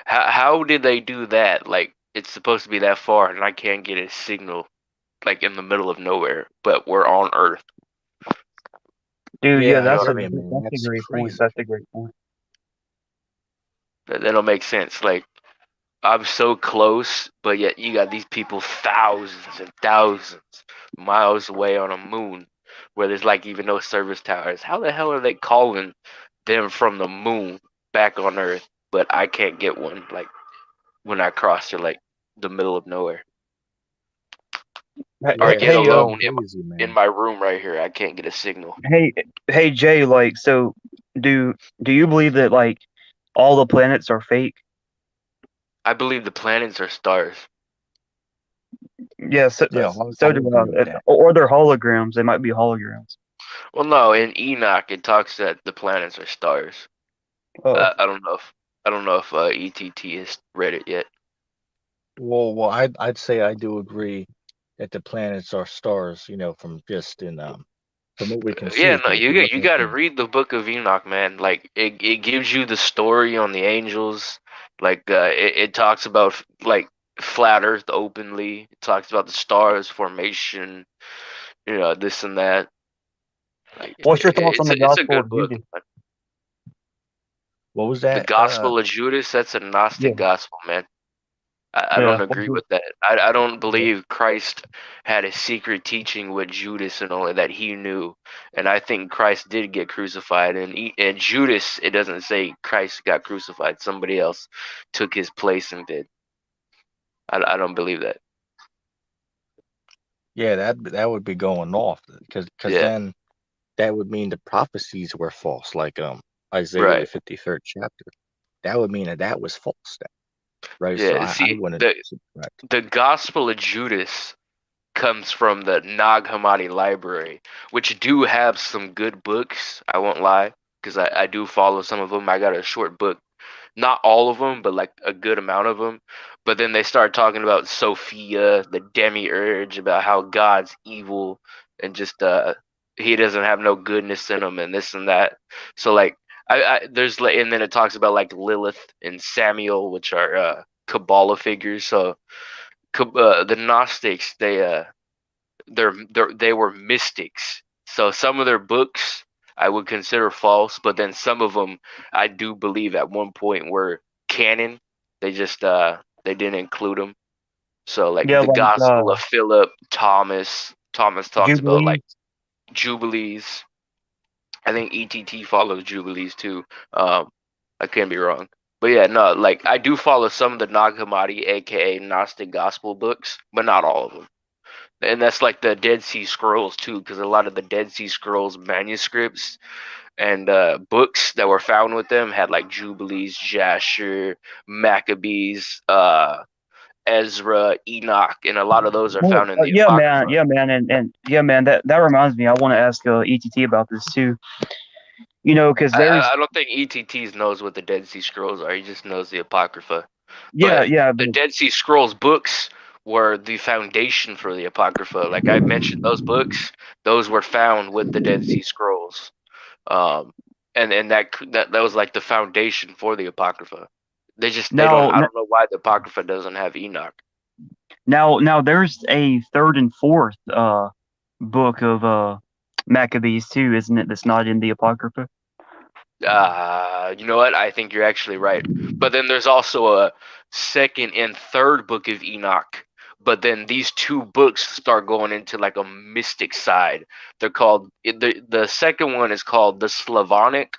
How did they do that? Like, it's supposed to be that far, and I can't get a signal, like in the middle of nowhere, but we're on Earth. Dude, yeah, Yeah, I You know that's what a I mean? agree, man. that's a That's great point. crazy. That's a great point. That don't make sense. Like, I'm so close, but yet you got these people thousands and thousands miles away on a moon where there's like even no service towers. How the hell are they calling them from the moon back on Earth, but I can't get one? Like when I cross to like the middle of nowhere, or I Hey, Yeah, get it's hey, pretty alone crazy, in man. my room right here, I can't get a signal. hey, hey, Jay. Like, so do do you believe that like all the planets are fake? I believe the planets are stars. Yeah, so, Yeah, so I do agree with that. or they're holograms. They might be holograms. Well, no, in Enoch it talks that the planets are stars. Oh, I don't know if ETT has read it yet. Well, I'd say I do agree that the planets are stars, from what we can see, Yeah, no, because if you look you at got to the read the Book of Enoch, man. Like it gives you the story on the angels. Like it talks about like flat Earth openly. It talks about the stars formation. This and that. Like what's your thoughts on the it's a Gospel good of book. Judas? what was The that? Gospel of Judas, that's a Yeah, Gnostic gospel, man. I don't Yeah. agree with that. I don't believe Christ had a secret teaching with Judas and only that he knew. And I think Christ did get crucified. And Judas, it doesn't say Christ got crucified. Somebody else took his place and did. I don't believe that. Yeah, that would be going off because Yeah, then that would mean the prophecies were false, like Isaiah the right. 53rd chapter. That would mean that was false then, right? So Yeah, I see, wouldn't the subscribe. the Gospel of Judas comes from the Nag Hammadi library, which do have some good books. I won't lie, because I do follow some of them. I got a short book, not all of them, but like a good amount of them. But then they start talking about Sophia, the demiurge, about how God's evil and just he doesn't have no goodness in him and this and that. So like I there's like, and then it talks about like Lilith and Samuel, which are Kabbalah figures. So the Gnostics, they were mystics. So some of their books I would consider false, but then some of them I do believe at one point were canon. They just they didn't include them. So like Yeah, the like Gospel of Philip, Thomas. Thomas talks about Jubilees. like jubilees. I think ETT follows jubilees too. I can't be wrong. But yeah, no, like I do follow some of the Nag Hammadi, aka Gnostic Gospel books, but not all of them. And that's like the Dead Sea Scrolls too, because a lot of the Dead Sea Scrolls manuscripts and books that were found with them had like Jubilees, Jasher, Maccabees, Ezra, Enoch, and a lot of those are Well, found in the yeah, man. Apocrypha. Yeah, man. And yeah, man. That reminds me. I want to ask ETT about this too. Because there's I don't think ETT knows what the Dead Sea Scrolls are. He just knows the Apocrypha. yeah, But yeah, the but Dead Sea Scrolls books were the foundation for the Apocrypha. Like I mentioned, those books, those were found with the Dead Sea Scrolls. Um, and that was like the foundation for the Apocrypha. They don't now, I don't know why the Apocrypha doesn't have Enoch. now there's a third and fourth book of Maccabees too, isn't it? That's not in the Apocrypha. You know what? I think you're actually right. But then there's also a second and third book of Enoch. But then these two books start going into like a mystic side. They're called the second one is called the Slavonic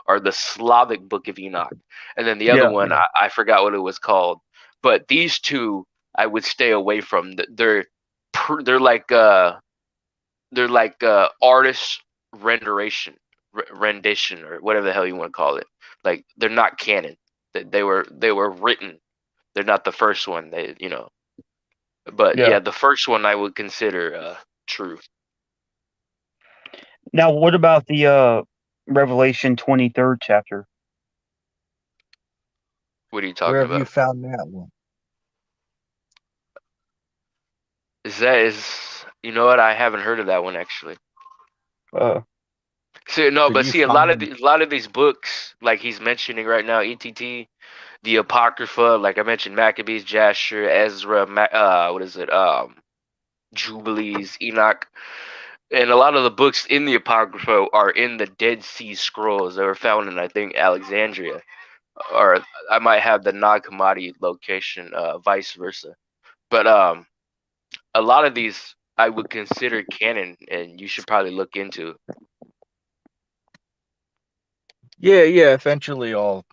or the Slavic Book of Enoch, and then the other Yeah, one I forgot what it was called. But these two I would stay away from. They're like artist renderation rendition or whatever the hell you want to call it. Like they're not canon. They were written. They're not the first one. But yeah. yeah, the first one I would consider true. Now, what about the Revelation 23rd chapter? What are you Where talking have you about? found that one? Is you know what? I haven't heard of that one actually. Uh, So no, Did but you see find? a lot of these books like he's mentioning right now, ETT, the Apocrypha, like I mentioned, Maccabees, Jasher, Ezra, what is it? Jubilees, Enoch, and a lot of the books in the Apocrypha are in the Dead Sea Scrolls that were found in, I think, Alexandria, or I might have the Nag Hammadi location, vice versa. But a lot of these I would consider canon, and you should probably look into Yeah. Eventually, I'll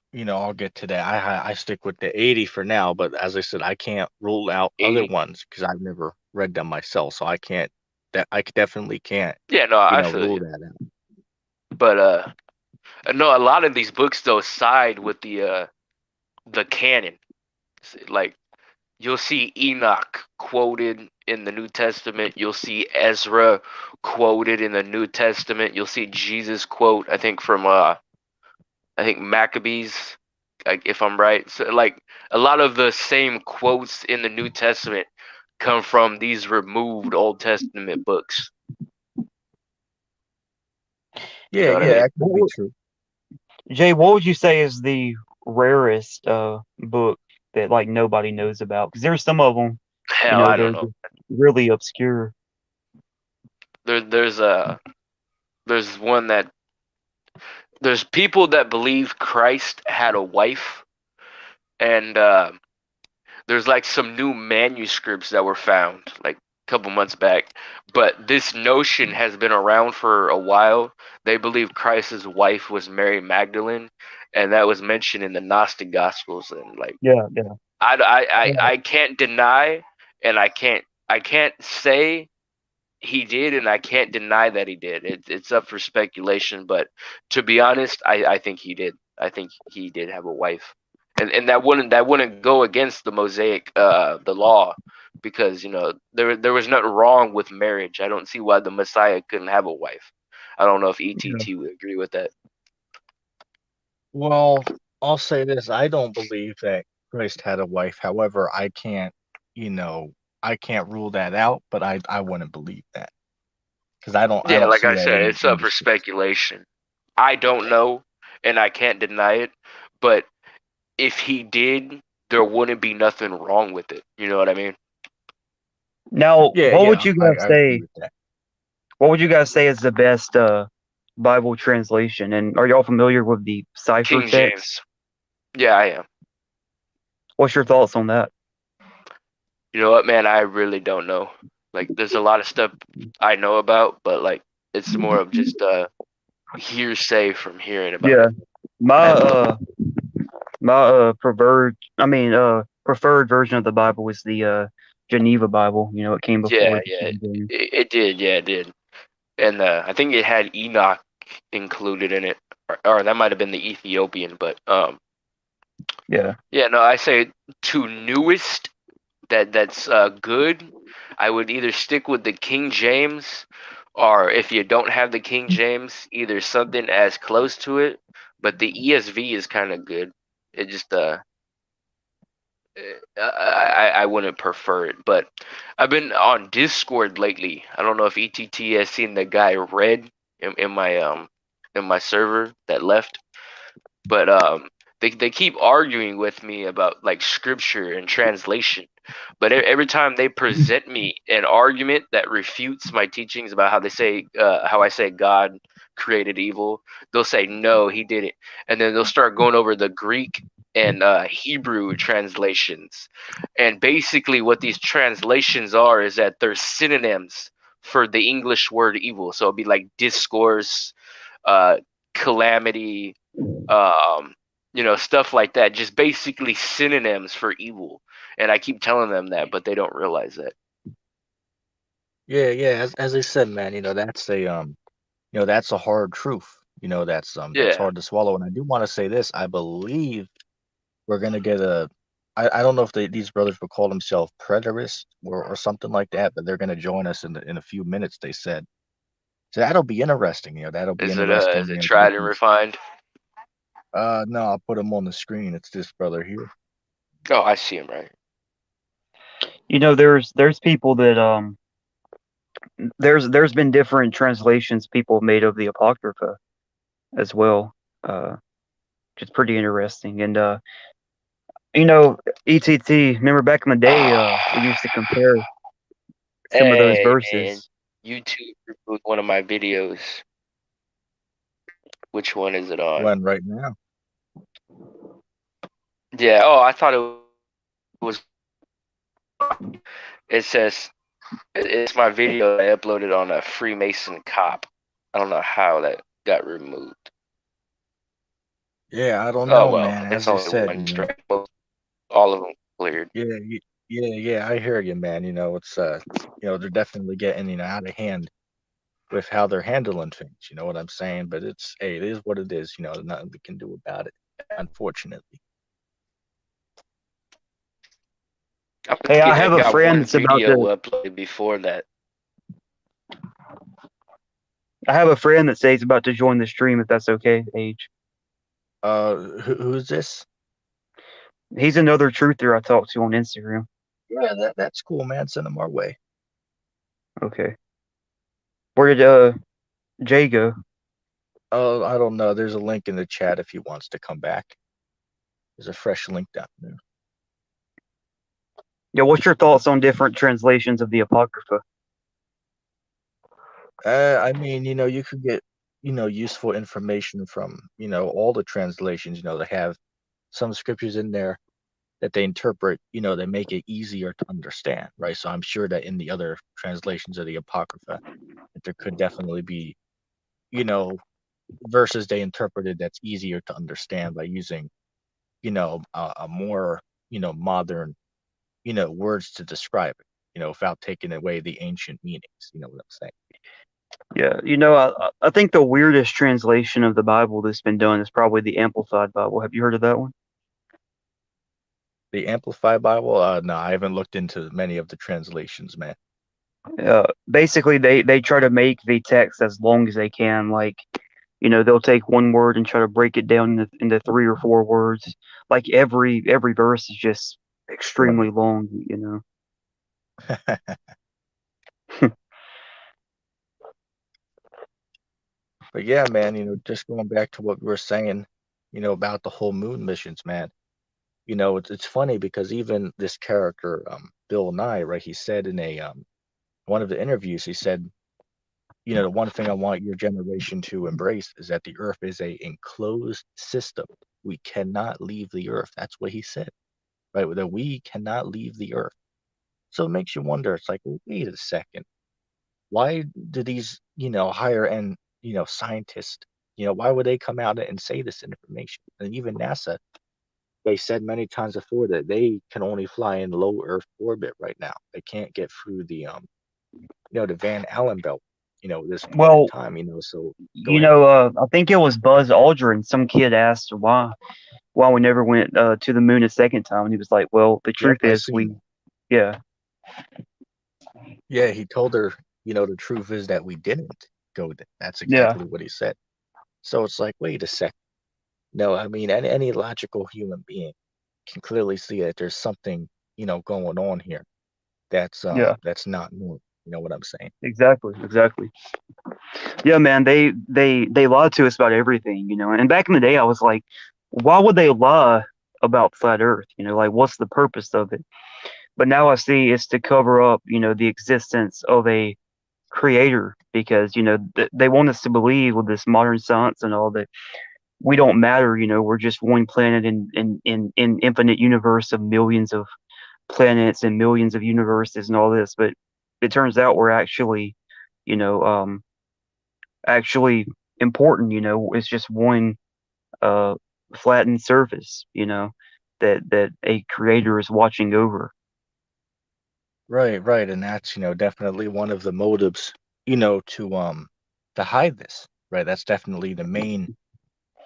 get to that. I stick with the 80 for now, but as I said, I can't rule out other 80. ones because I've never read them myself, so I can't. That I definitely can't, Yeah, no, I feel rule you. that out. But no, a lot of these books though side with the canon. Like you'll see Enoch quoted in the New Testament. You'll see Ezra quoted in the New Testament. You'll see Jesus quote, I think from I think Maccabees, like if I'm right. So like a lot of the same quotes in the New Testament come from these removed Old Testament books. You know what I Yeah, mean? that could what be would- true. Jay, what would you say is the rarest book that like nobody knows about? Because there's some of them, Hell, I don't they're know. just really obscure. There's one that there's people that believe Christ had a wife, and there's like some new manuscripts that were found like a couple months back, but this notion has been around for a while. They believe Christ's wife was Mary Magdalene, and that was mentioned in the Gnostic Gospels. And like, Yeah, yeah. I can't deny, and I can't say he did, and I can't deny that he did. It's up for speculation, but to be honest, I think he did. I think he did have a wife, and that wouldn't go against the Mosaic the law, because there was nothing wrong with marriage. I don't see why the Messiah couldn't have a wife. I don't know if Yeah. ETT would agree with that. Well, I'll say this: I don't believe that Christ had a wife. However, you know, I can't rule that out. But I wouldn't believe that because I Yeah, don't like see I that said, in it's in up the for scripture. speculation. I don't know, and I can't deny it, but if he did, there wouldn't be nothing wrong with it. You know what I mean? Now, Yeah, what yeah, would you I, guys I agree say? with that. What would you guys say is the best Bible translation? And are y'all familiar with the cipher King text? James. Yeah, I am. What's your thoughts on that? You know what, man? I really don't know. Like, there's a lot of stuff I know about, but like, it's more of just hearsay from hearing about Yeah, it. my That's all. preferred version of the Bible is the Geneva Bible. You know, it came before Yeah, the yeah, King James. it did. Yeah, it did. And I think it had Enoch included in it, or that might have been the Ethiopian. But Yeah. yeah, no, I say to newest that's good. I would either stick with the King James, or if you don't have the King James, either something as close to it. But the ESV is kind of good. It just I wouldn't prefer it. But I've been on Discord lately. I don't know if ETT has seen the guy Red in my server that left, but they keep arguing with me about like scripture and translation. But every time they present me an argument that refutes my teachings about how I say God created evil, they'll say no, he didn't, and then they'll start going over the Greek and Hebrew translations. And basically, what these translations are is that they're synonyms for the English word evil. So it'd be like discourse, uh, calamity, um, stuff like that. Just basically synonyms for evil. And I keep telling them that, but they don't realize that. Yeah, yeah. As I said, man, that's a hard truth. That's Yeah. hard to swallow. And I do want to say this. I believe we're gonna get I don't know if these brothers will call themselves preterists or something like that, but they're gonna join us in a few minutes, they said. So that'll be interesting. That'll be Is interesting, it to get tried and these. refined? No, I'll put them on the screen. It's this brother here. Oh, I see him right. You know, there's people that there's been different translations people have made of the Apocrypha as well. Uh, which is pretty interesting. And you know, ETT, remember back in the day, we used to compare some of those Hey, man. verses. YouTube removed one of my videos. Which one is it on? When right now. Yeah. Oh, I thought it was. It says it's my video I uploaded on a Freemason cop. I don't know how that got removed. Yeah, I don't Oh know, well, man. it's As I only said, one strike. All of them cleared. yeah, yeah. I hear you, man. It's they're definitely getting out of hand with how they're handling things. You know what I'm saying? But it is what it is. There's nothing we can do about it, unfortunately. I'm Hey, I lucky I have a got friend one that's about video to. uploaded before that. I have a friend that says he's about to join the stream. If that's okay, Age. Who's this? He's another truther I talked to on Instagram. Yeah, that's cool, man. Send them our way. Okay. Where did Jay go? Oh, I don't know. There's a link in the chat if he wants to come back. There's a fresh link down there. Yeah, what's your thoughts on different translations of the Apocrypha? I mean, you could get, useful information from, all the translations, that have some scriptures in there that they interpret, they make it easier to understand, right? So I'm sure that in the other translations of the Apocrypha, that there could definitely be, you know, verses they interpreted that's easier to understand by using, a more, modern, words to describe it, without taking away the ancient meanings. You know what I'm saying? Yeah, I think the weirdest translation of the Bible that's been done is probably the Amplified Bible. Have you heard of that one? The Amplified Bible? No, I haven't looked into many of the translations, man. Basically, they try to make the text as long as they can. Like, they'll take one word and try to break it down into three or four words. Like every verse is just extremely Right. long. But yeah, man, just going back to what we were saying, about the whole moon missions, man. It's funny because even this character, Bill Nye, right? He said in a one of the interviews, he said, the one thing I want your generation to embrace is that the Earth is a enclosed system. We cannot leave the Earth. That's what he said, right? That we cannot leave the Earth. So it makes you wonder. It's like, well, wait a second. Why do these, higher end, scientists, why would they come out and say this information? And even NASA, they said many times before that they can only fly in low Earth orbit right now. They can't get through the the Van Allen belt, this point in Well, time, so go ahead. I think it was Buzz Aldrin. Some kid asked why we never went to the moon a second time, and he was like, "Well, the Yep, truth I is, seen. yeah, Yeah, he told her, the truth is that we didn't go there. That's yeah, exactly what he said. So it's like, wait a second. No, I mean, any logical human being can clearly see that there's something, going on here yeah, that's not normal. You know what I'm saying? exactly. Yeah, man, they lied to us about everything, And back in the day, I was like, why would they lie about flat Earth? Like, what's the purpose of it? But now I see it's to cover up, the existence of a creator because they want us to believe with this modern science and all that we don't matter. We're just one planet in infinite universe of millions of planets and millions of universes and all this. But it turns out we're actually, you know, actually important. It's just one uh, flattened surface. That a creator is watching over. Right, right. And that's, definitely one of the motives, to hide this, right? That's definitely the main,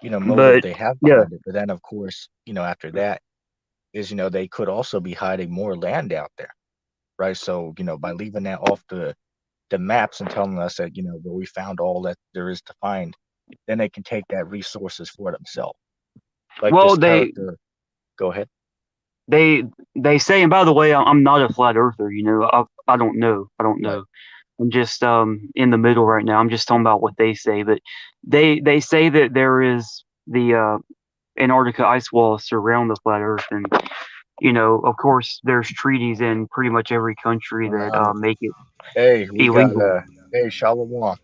motive But they have yeah, behind it. But then of course, after that is, they could also be hiding more land out there, right? So, by leaving that off the maps and telling us that, where we found all that there is to find, then they can take that resources for themselves. Like well, this character, go ahead. they they say, and by the way, I'm not a flat earther. I don't know. I don't Right. know. I'm just in the middle right now. I'm just talking about what they say, but they say that there is the Antarctica ice wall surround the flat Earth, and of course, there's treaties in pretty much every country that Uh, make it hey, we got illegal. hey, Shalom.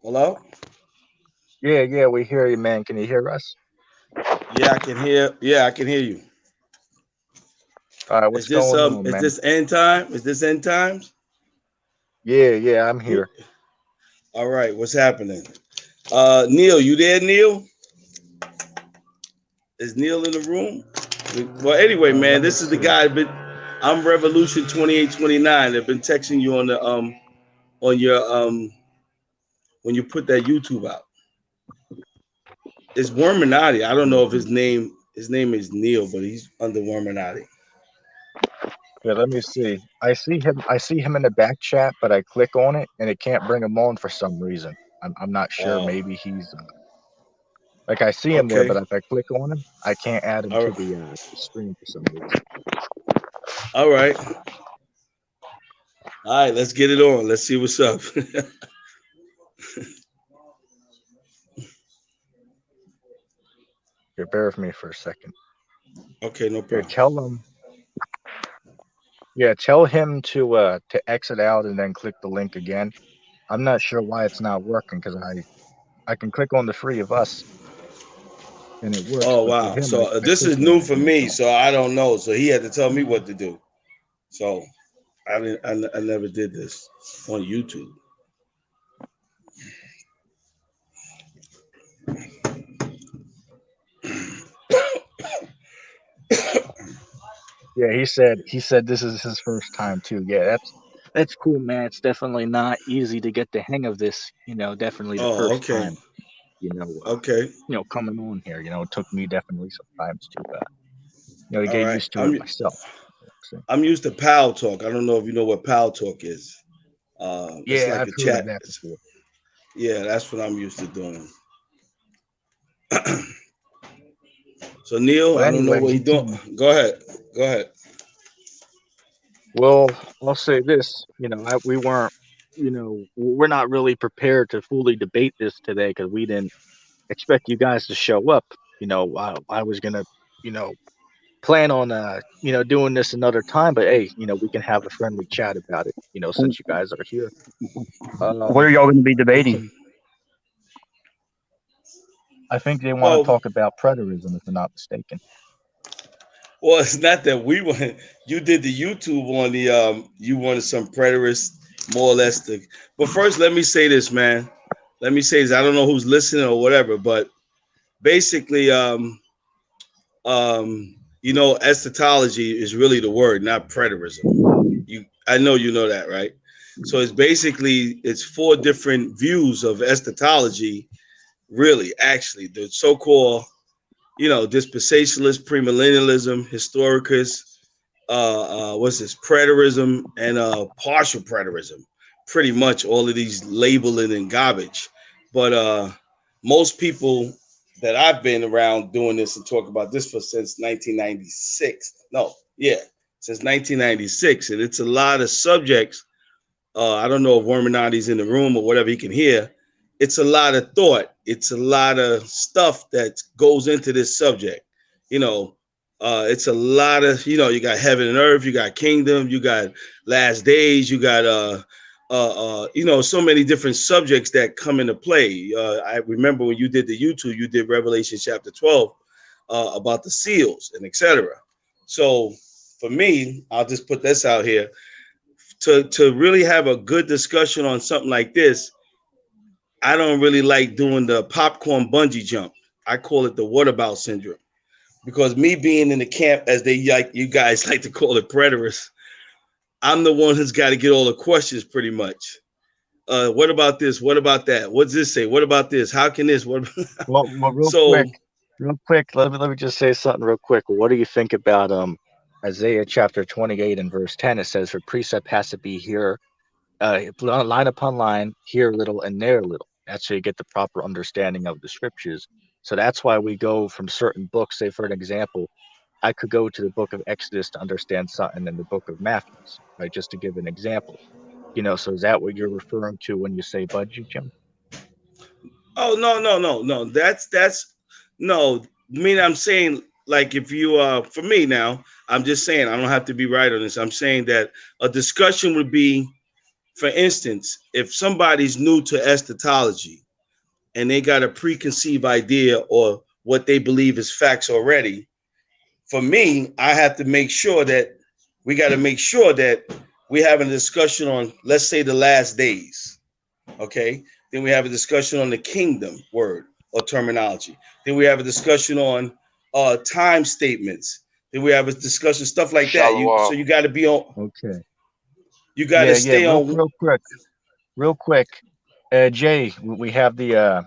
Hello? Yeah, yeah, we hear you, man. Can you hear us? Yeah, I can hear. Yeah, I can hear you. All right, what's going on, Is man? this end time? Is this end times? Yeah, yeah, I'm Who? here. All right, what's happening? Neil, you there, Neil? Is Neil in the room? Well, anyway, man, Let me this is the see. guy. I'm Revolution 2829. They've been texting you on your when you put that YouTube out. It's Worminati. I don't know if his name is Neil, but he's under Worminati. Yeah, let me see. I see him in the back chat, but I click on it and it can't bring him on for some reason. I'm not sure. Oh, Maybe he's like I see him there, okay. but if I click on him, I can't add him All to right. the stream for some reason. All right. All right, let's get it on. Let's see what's up. Here, bear with me for a second. Okay, no Here, problem. tell him. Yeah, tell him to exit out and then click the link again. I'm not sure why it's not working because I can click on the three of us, and it works. Oh But for wow! him, So I this could is go new ahead for and me, don't. so I don't know. So he had to tell me what to do. So I didn't. I never did this on YouTube. Yeah, he said this is his first time too. Yeah, that's cool, man. It's definitely not easy to get the hang of this. Definitely the Oh, first okay, time. You know, uh, okay, coming on here. It took me definitely some times to all get right. used to it myself. So, I'm used to Pal Talk. I don't know if you know what Pal Talk is. It's yeah, like I've a heard of chat. that before. Yeah, that's what I'm used to doing. So Neil, But I don't know anyway, what he he doing. told me. Go ahead. Go ahead. Well, I'll say this. We weren't. We're not really prepared to fully debate this today because we didn't expect you guys to show up. I was gonna, you know, plan on doing this another time, but hey, we can have a friendly chat about it, since you guys are here. What Um are y'all going to be it's debating? I think they want to Well, talk about preterism if I'm not mistaken. well, it's not that we want. You did the YouTube on the. You wanted some preterists, more or less. But first, let me say this, man. Let me say this. I don't know who's listening or whatever, but basically, eschatology is really the word, not preterism. I know you know that, right? So it's four different views of eschatology. Really, actually, the so-called, dispensationalist, premillennialism, historicus, what's this, preterism, and partial preterism. Pretty much all of these labeling and garbage. But most people that I've been around doing this and talk about this for since 1996. No, yeah, since 1996, and it's a lot of subjects. I don't know if Worminati's in the room or whatever he can hear. It's a lot of thought. It's a lot of stuff that goes into this subject. You know, it's a lot of, you got heaven and earth, you got kingdom, you got last days, you got so many different subjects that come into play. I remember when you did the YouTube, you did Revelation chapter 12 about the seals and etc. So for me, I'll just put this out here to really have a good discussion on something like this. I don't really like doing the popcorn bungee jump. I call it the whatabout syndrome because me being in the camp, as they like you guys like to call it, preterists, I'm the one who's got to get all the questions pretty much. What about this? What about that? What's this say? What about this? How can this? What? Well, So, real quick, let me just say something real quick. What do you think about Isaiah chapter 28 and verse 10? It says, "For precept has to be here, line upon line, here a little and there a little." That's so you get the proper understanding of the scriptures. So that's why we go from certain books. Say, for an example, I could go to the book of Exodus to understand something in the book of Matthew, right? Just to give an example. So is that what you're referring to when you say budget, Jim? oh no, no, no, no. That's no. I mean, I'm saying like if you for me now, I'm just saying I don't have to be right on this. I'm saying that a discussion would be, for instance, if somebody's new to eschatology and they got a preconceived idea or what they believe is facts already, for me, I have to make sure that we got to make sure that we have a discussion on, let's say, the last days. Okay. Then we have a discussion on the kingdom word or terminology. Then we have a discussion on time statements. Then we have a discussion, stuff like that. So Shalom. you got to be on, Okay. you got to Yeah. stay on. Real quick. Jay, we have the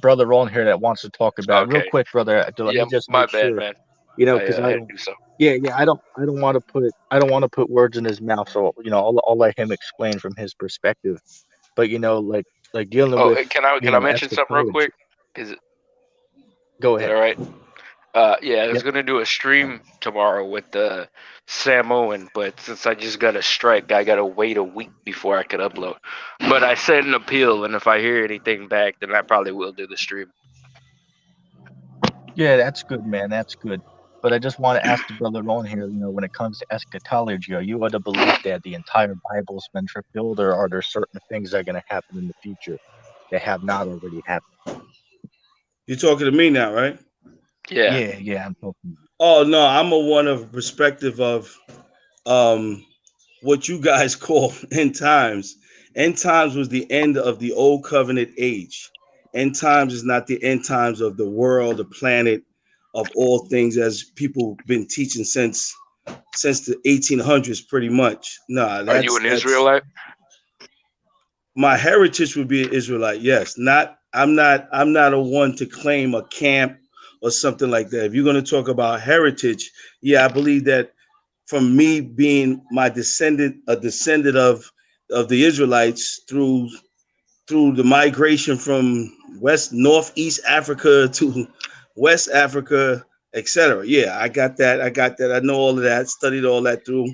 brother on here that wants to talk about it. Real Okay. quick, brother. Let Yeah, me just my make bad, sure, man. because I I had to don't. do so. Yeah. I don't want to put words in his mouth. So I'll let him explain from his perspective. But like dealing Oh, with can I mention something real eschatology. quick? Is Go that ahead. all right? Yeah, I was Yep. gonna do a stream tomorrow with Sam Owen, but since I just got a strike, I gotta wait a week before I could upload. But I sent an appeal, and if I hear anything back, then I probably will do the stream. Yeah, that's good, man. That's good. But I just want to ask the brother on here, when it comes to eschatology, are you of the belief that the entire Bible's been fulfilled, or are there certain things that are going to happen in the future that have not already happened? You're talking to me now, right? Yeah. Yeah, I'm talking. Oh no, I'm a one of perspective of um what you guys call end times. End times was the end of the old covenant age. End times is not the end times of the world, the planet, of all things, as people been teaching since the 1800s, pretty much. Nah, Are you an that's Israelite? my heritage would be an Israelite. Yes, not I'm not a one to claim a camp or something like that. If you're going to talk about heritage, yeah, I believe that from me being a descendant of the Israelites through the migration from northeast Africa to West Africa, etc. Yeah, I got that. I got that. I know all of that. Studied all that through.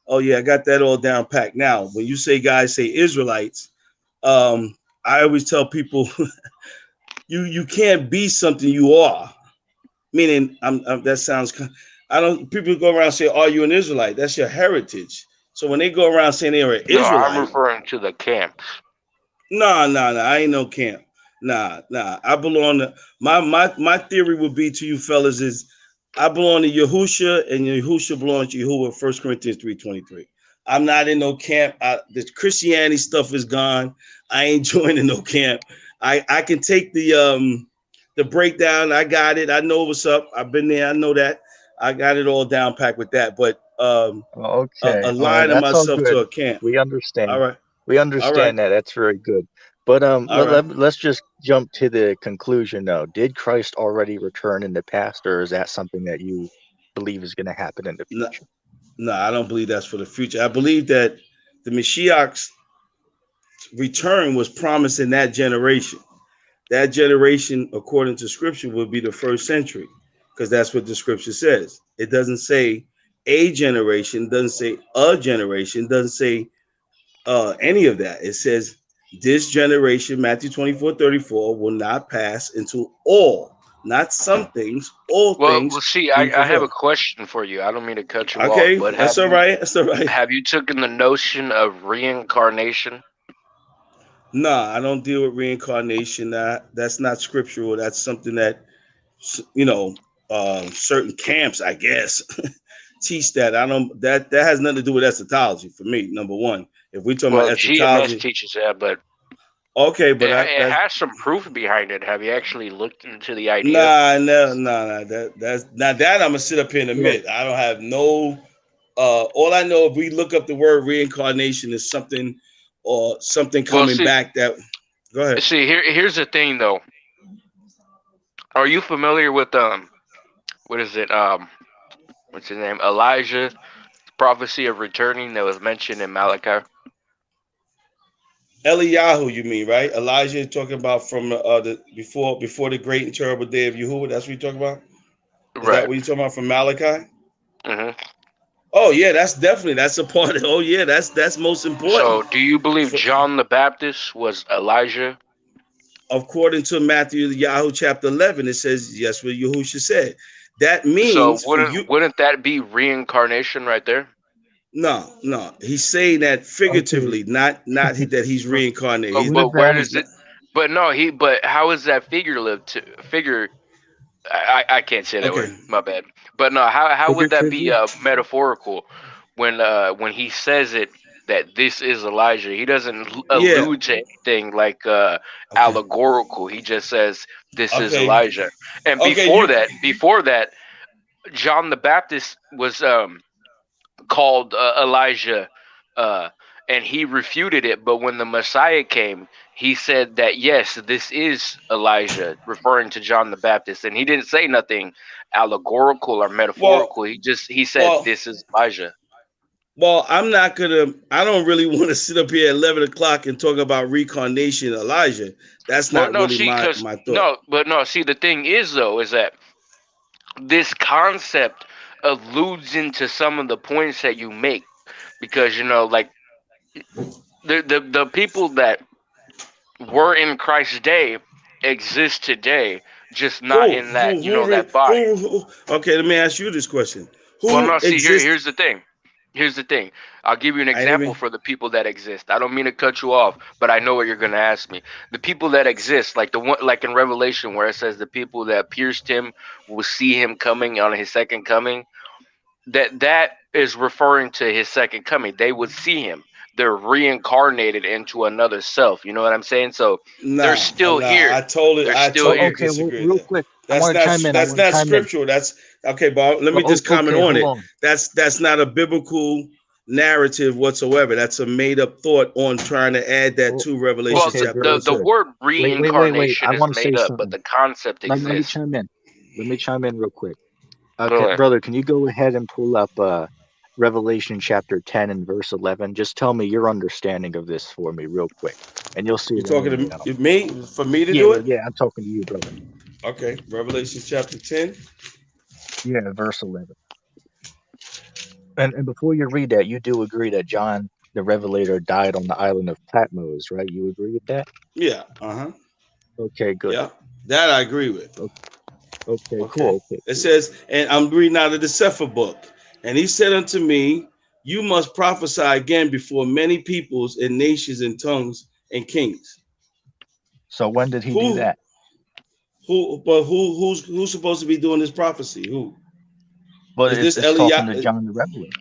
Oh yeah, I got that all down packed. Now, when you say guys say Israelites, um, I always tell people you can't be something you are. Meaning, that sounds. I don't. People go around and say, "Are you an Israelite?" That's your heritage. So when they go around saying they're an No, I'm Israelite, referring to the camps. nah. I ain't no camp. Nah. I belong to my theory would be to you fellas is I belong to Yahusha and Yahusha belongs to Yahuwah. 1 Corinthians 3:23. I'm not in no camp. The Christianity stuff is gone. I ain't joining no camp. I can take the breakdown. I got it. I know what's up. I've been there. I know that. I got it all down packed with that. But Okay, all right, aligning that's all myself to good. a camp. We All understand. right. We All right. understand that. That's very good. But All right. let's just jump to the conclusion though. Did Christ already return in the past, or is that something that you believe is going to happen in the No, future? no, I don't believe that's for the future. I believe that the Mashiach's return was promised in that generation. That generation, according to scripture, will be the first century because that's what the scripture says. It doesn't say a generation, doesn't say a generation, doesn't say any of that. It says this generation, Matthew 24:34, will not pass into all, not some things, all Well, things see, being I have a fulfilled. question for you. I don't mean to cut you off, Okay, but that's all right. That's all right. have you taken the notion of reincarnation? Nah, I don't deal with reincarnation. That's not scriptural. That's something that you know certain camps, I guess, teach that. I don't. That has nothing to do with eschatology for me. Number one, if we're talking about Well, GMS eschatology, teaches that, but okay, but it has some proof behind it. Have you actually looked into the idea? nah, no, nah. That's not that. I'm gonna sit up here and Yeah. admit I don't have no. All I know, if we look up the word reincarnation, is something or something Well, coming back. That go ahead. here's the thing though. Are you familiar with what is it what's his name, Elijah, prophecy of returning that was mentioned in Malachi? Eliyahu, you mean, right? Elijah talking about from the before the great and terrible day of Yahuwah. That's what you're talking about. Is that Right. what you're talking about from Malachi? hmm Oh yeah, that's a part of. Oh yeah, that's most important. So, do you believe For, John the Baptist was Elijah? according to Matthew Yahoo chapter 11, it says yes, what Yahusha said. That So, means for you. wouldn't that be reincarnation right there? No. He's saying that Okay. figuratively, not that he's So reincarnated. But what but where about does it? But no, he. But how is that figurative to figure? I can't say that word. Okay. My bad. But no, how would that be figuratively? metaphorical when he says it that this is Elijah? He doesn't Yeah. allude to anything like Okay. allegorical. He just says this is Okay. Elijah. And Okay. You. before that, John the Baptist was called Elijah, uh, and he refuted it. But when the Messiah came, he said that yes, this is Elijah, referring to John the Baptist, and he didn't say nothing allegorical or Well. metaphorical. He said Well. this is Elijah. Well, I'm not gonna. I don't really want to sit up here at 11 o'clock and talk about reincarnation, Elijah. That's Well, not no, really see, because my thought. no, but no, see, the thing is though, is that this concept alludes into some of the points that you make, because like the people that were in Christ's day exist today, just not Who? in that Who? that body. Okay, let me ask you this question: Well, Who no, see, exists? here's the thing. Here's the thing. I'll give you an I ain't example even. for the people that exist. I don't mean to cut you off, but I know what you're gonna ask me. The people that exist, like the one, like in Revelation, where it says the people that pierced him will see him coming on his second coming. That is referring to his second coming. They would see him. They're reincarnated into another self. You know what I'm saying? So they're Nah, still nah. here. They're I still totally here. Okay, well, disagree with real that. quick, I want to chime in. I That's want to not chime in. scriptural. That's okay, but let me Well, just comment okay, on hold it. on. That's not a biblical narrative whatsoever. That's a made up thought on trying to add that Well, to Revelation Well, okay, chapter very the 7. good. word Wait. reincarnation I is want to say made up, but something. the concept Let me exists. chime in. Let me chime in real quick. Go Okay, ahead. brother, can you go ahead and pull up Revelation chapter 10 and verse 11? Just tell me your understanding of this for me real quick, and you'll see You that I'm talking right on. to me for me to Yeah, do it? yeah, I'm talking to you, brother. Okay, Revelation chapter 10. Yeah, verse 11. And before you read that, you do agree that John the Revelator died on the island of Patmos, right? You agree with that? Yeah, uh-huh. Okay, good. Yeah. That I agree with. Okay, Okay. cool. Okay, It cool. says, and I'm reading out of the Sefer book. And he said unto me, you must prophesy again before many peoples and nations and tongues and kings. So when did he do Who that? who's supposed to be doing this prophecy? Who? But Is this it's talking to Eliah? John the Revelator.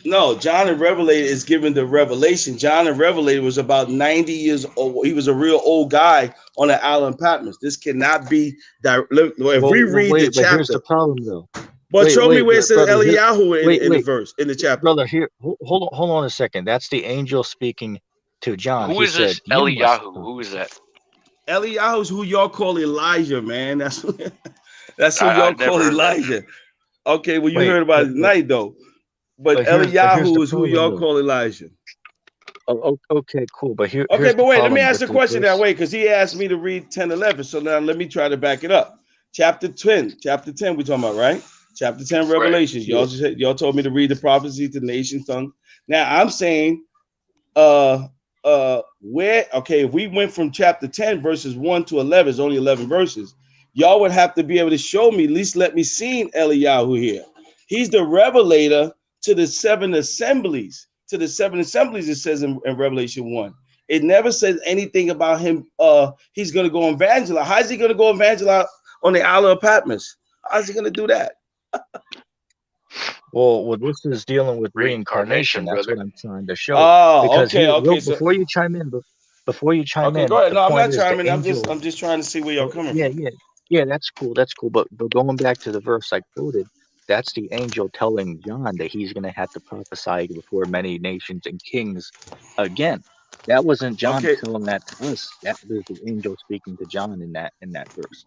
No, John the Revelator is given the revelation. John the Revelator was about 90 years old. He was a real old guy on the island Patmos. This cannot be if we Well, read the wait, but here's the chapter. problem, though. But show me where it says Brother. Here, Eliyahu in the wait, verse, in the chapter. brother. Here, hold on a second. That's the angel speaking to John. Who He is said, this "You must Eliyahu? Who is prophesy." that? Eliyahu is who y'all call Elijah, man. That's who I y'all never call heard that. Elijah. Okay, well, you Wait, heard about it tonight, though. But here's the Eliyahu is who problem, y'all though. call Elijah. Okay, cool. But Okay, here's the but wait, let me problem ask with the this question that verse. way because he asked me to read 10, 11. So now let me try to back it up. Chapter 10, we talking about, right? Chapter 10, Right. Revelations. Yeah. Y'all told me to read the prophecy to nations tongue. Now I'm saying where okay, if we went from chapter 10 verses 1 to 11, it's only 11 verses. Y'all would have to be able to show me, at least let me see Eliyahu here. He's the revelator to the seven assemblies. To the seven assemblies, it says in Revelation 1. It never says anything about him. He's gonna go evangelize. How's he gonna go evangelize on the Isle of Patmos? How's he gonna do that? Well, this is dealing with reincarnation. Reincarnation, That's what brother. I'm trying to show. Oh, Because okay, here, okay. So before you chime in, okay, go ahead. the No, I'm point not is the chiming. angel. I'm just trying to see where y'all Oh, coming yeah, from. yeah. That's cool. That's cool. But going back to the verse I quoted, that's the angel telling John that he's going to have to prophesy before many nations and kings again. That wasn't John Okay, telling that to us. That was the angel speaking to John in that verse.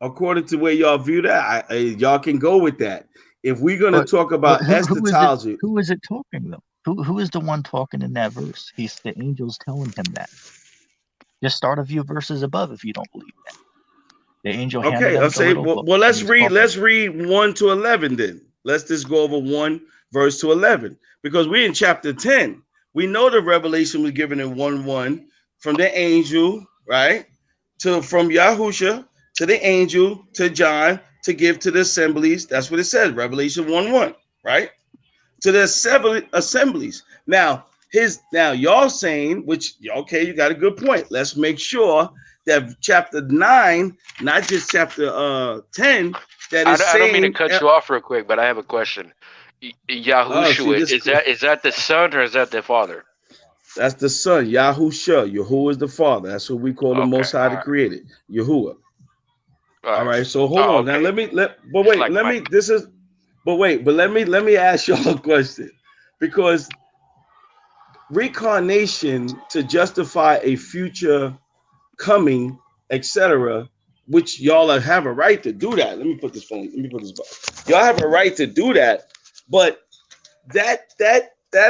according to where y'all view that, y'all can go with that. If we're gonna But talk but about who is it? eschatology, Who is it talking though? Who is the one talking in that verse? He's the angel's telling him that. Just start a few verses above if you don't believe that. The angel handed okay, him I'll the say, little well, book, well, and let's he's read. talking. Let's read 1 to 11 then. Let's just go over 1 verse to 11 because we're in chapter 10. We know the revelation was given in 1:1 from the angel, right? To from Yahusha to the angel to John to give to the assemblies. That's what it says. Revelation 1:1, right? To the seven assemblies. Now y'all saying, which okay, you got a good point. Let's make sure that chapter 9, not just chapter 10, that is I don't mean to saying cut you off real quick, but I have a question. oh, see Yahushua, this is that the son or is that the father? that's the son, Yahusha. Yahuwah is the father. That's what we call the Okay, most high all to right, create it. Yahuwah. all All right. right, so hold Oh, on. Now okay. but It's wait, like let Mike. me this is but wait, but let me ask y'all a question. Because reincarnation to justify a future coming, etc., which y'all have a right to do that. Let me put this phone. Let me put this phone. Y'all have a right to do that, but that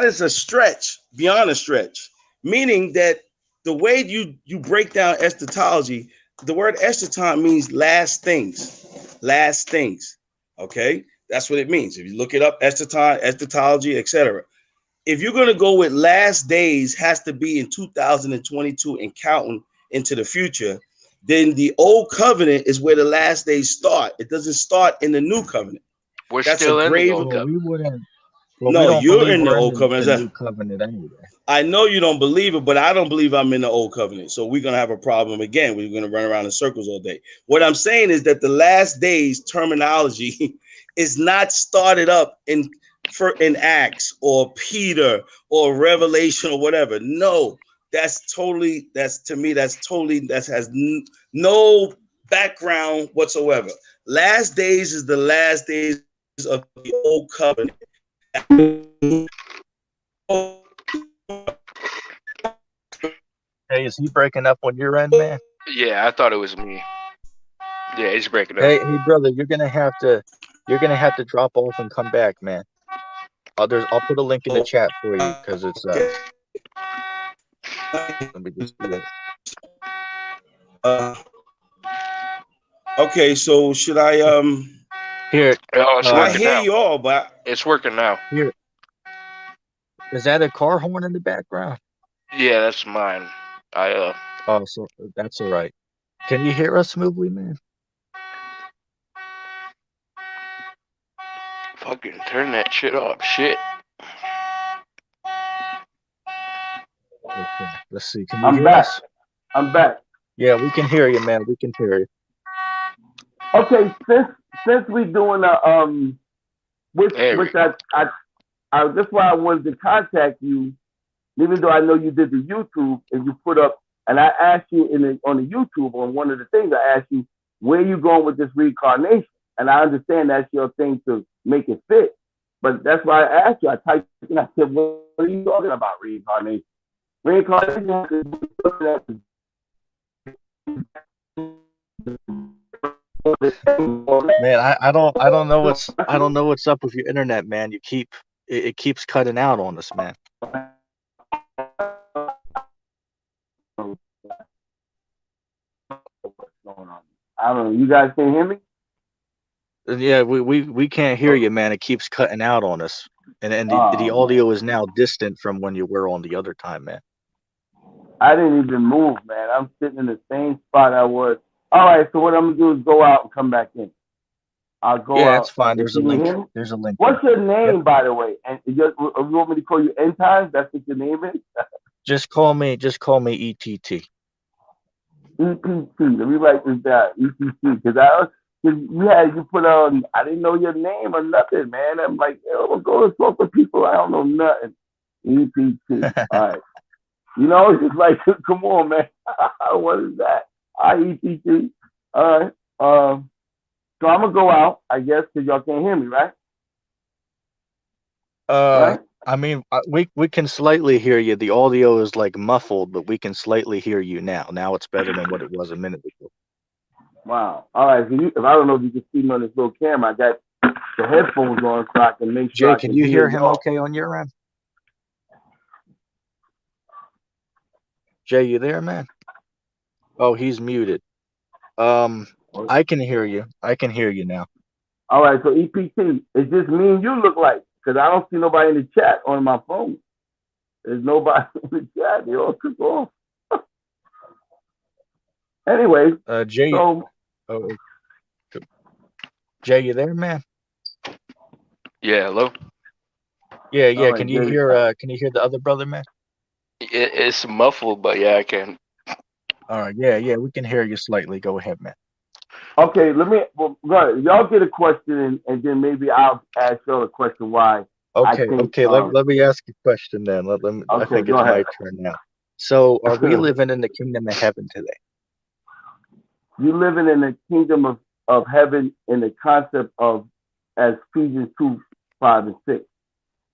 is a stretch beyond a stretch. Meaning that the way you break down eschatology, the word eschaton means last things, last things. Okay, that's what it means. If you look it up, eschaton, eschatology, etc. If you're going to go with last days has to be in 2022 and counting into the future, then the old covenant is where the last days start. It doesn't start in the new covenant. We're That's a still in the grave. old Well, covenant. we wouldn't. Well, we No, don't you're believe in the we're in old the covenant. new covenant anyway. I know you don't believe it, but I don't believe I'm in the old covenant. So we're gonna have a problem again. We're gonna run around in circles all day. What I'm saying is that the last days terminology is not started up in Acts or Peter or Revelation or whatever. No, that has no background whatsoever. Last days is the last days of the old covenant. Hey, is he breaking up on your end, man? Yeah, I thought it was me. Yeah, he's breaking up. Hey, brother, you're gonna have to drop off and come back, man. I'll put a link in the chat for you because it's let me just do it. Okay, so should I Here, Oh, it's I working hear now. you all, but It's working now. here. Is that a car horn in the background? Yeah, that's mine. Oh, so that's all right. Can you hear us smoothly, man? Fucking turn that shit off. Shit. Okay. Let's see. Can you hear us? I'm back. Yeah, we can hear you, man. We can hear you. Okay, since we doing which that's why I wanted to contact you, even though I know you did the YouTube and you put up, and I asked you on the YouTube on one of the things I asked you where you going with this reincarnation, and I understand that's your thing to make it fit, but that's why I asked you. I typed and I said, "What are you talking about reincarnation?" Reincarnation has to do with something Man, I don't know what's up with your internet, man. It keeps cutting out on us, man. I don't know. You guys can hear me? Yeah, we can't hear you, man. It keeps cutting out on us, and the audio is now distant from when you were on the other time, man. I didn't even move, man. I'm sitting in the same spot I was. All right, so what I'm gonna do is go out and come back in. I'll go Yeah, out. that's fine. There's a link. There's a link. What's your name, by the way? And you want me to call you End Times? That's what your name is? Just call me ETT. EPT. Let me write this down. EPT. Because you put on, I didn't know your name or nothing, man. I'm like, yo, I'm going to talk with people. I don't know nothing. EPT. All right. You know, it's just like, come on, man. What is that? EPT. All right. So I'm gonna go out, I guess, because y'all can't hear me, right? Right? I mean, we can slightly hear you. The audio is like muffled, but we can slightly hear you now. Now it's better than what it was a minute ago. Wow. All right. So if I don't know if you can see me on this little camera, I got the headphones on so I can make sure. Jay, can you hear him okay on your end? Jay, you there, man? Oh, he's muted. I can hear you. I can hear you now. All right. So EPT, it's just me and you look like, because I don't see nobody in the chat on my phone. There's nobody in the chat. They all took off. Anyway, Jay. Jay, you there, man? Yeah, hello. Yeah. Right, can you hear the other brother, man? It's muffled, but yeah, I can. All right. Yeah. We can hear you slightly. Go ahead, man. Okay. Go ahead. Y'all get a question, and then maybe I'll ask y'all a question. Why? Okay. Let me ask you a question then. I think it's my turn now. So, are we living in the kingdom of heaven today? You living in the kingdom of heaven in the concept of, as Ephesians 2:5-6,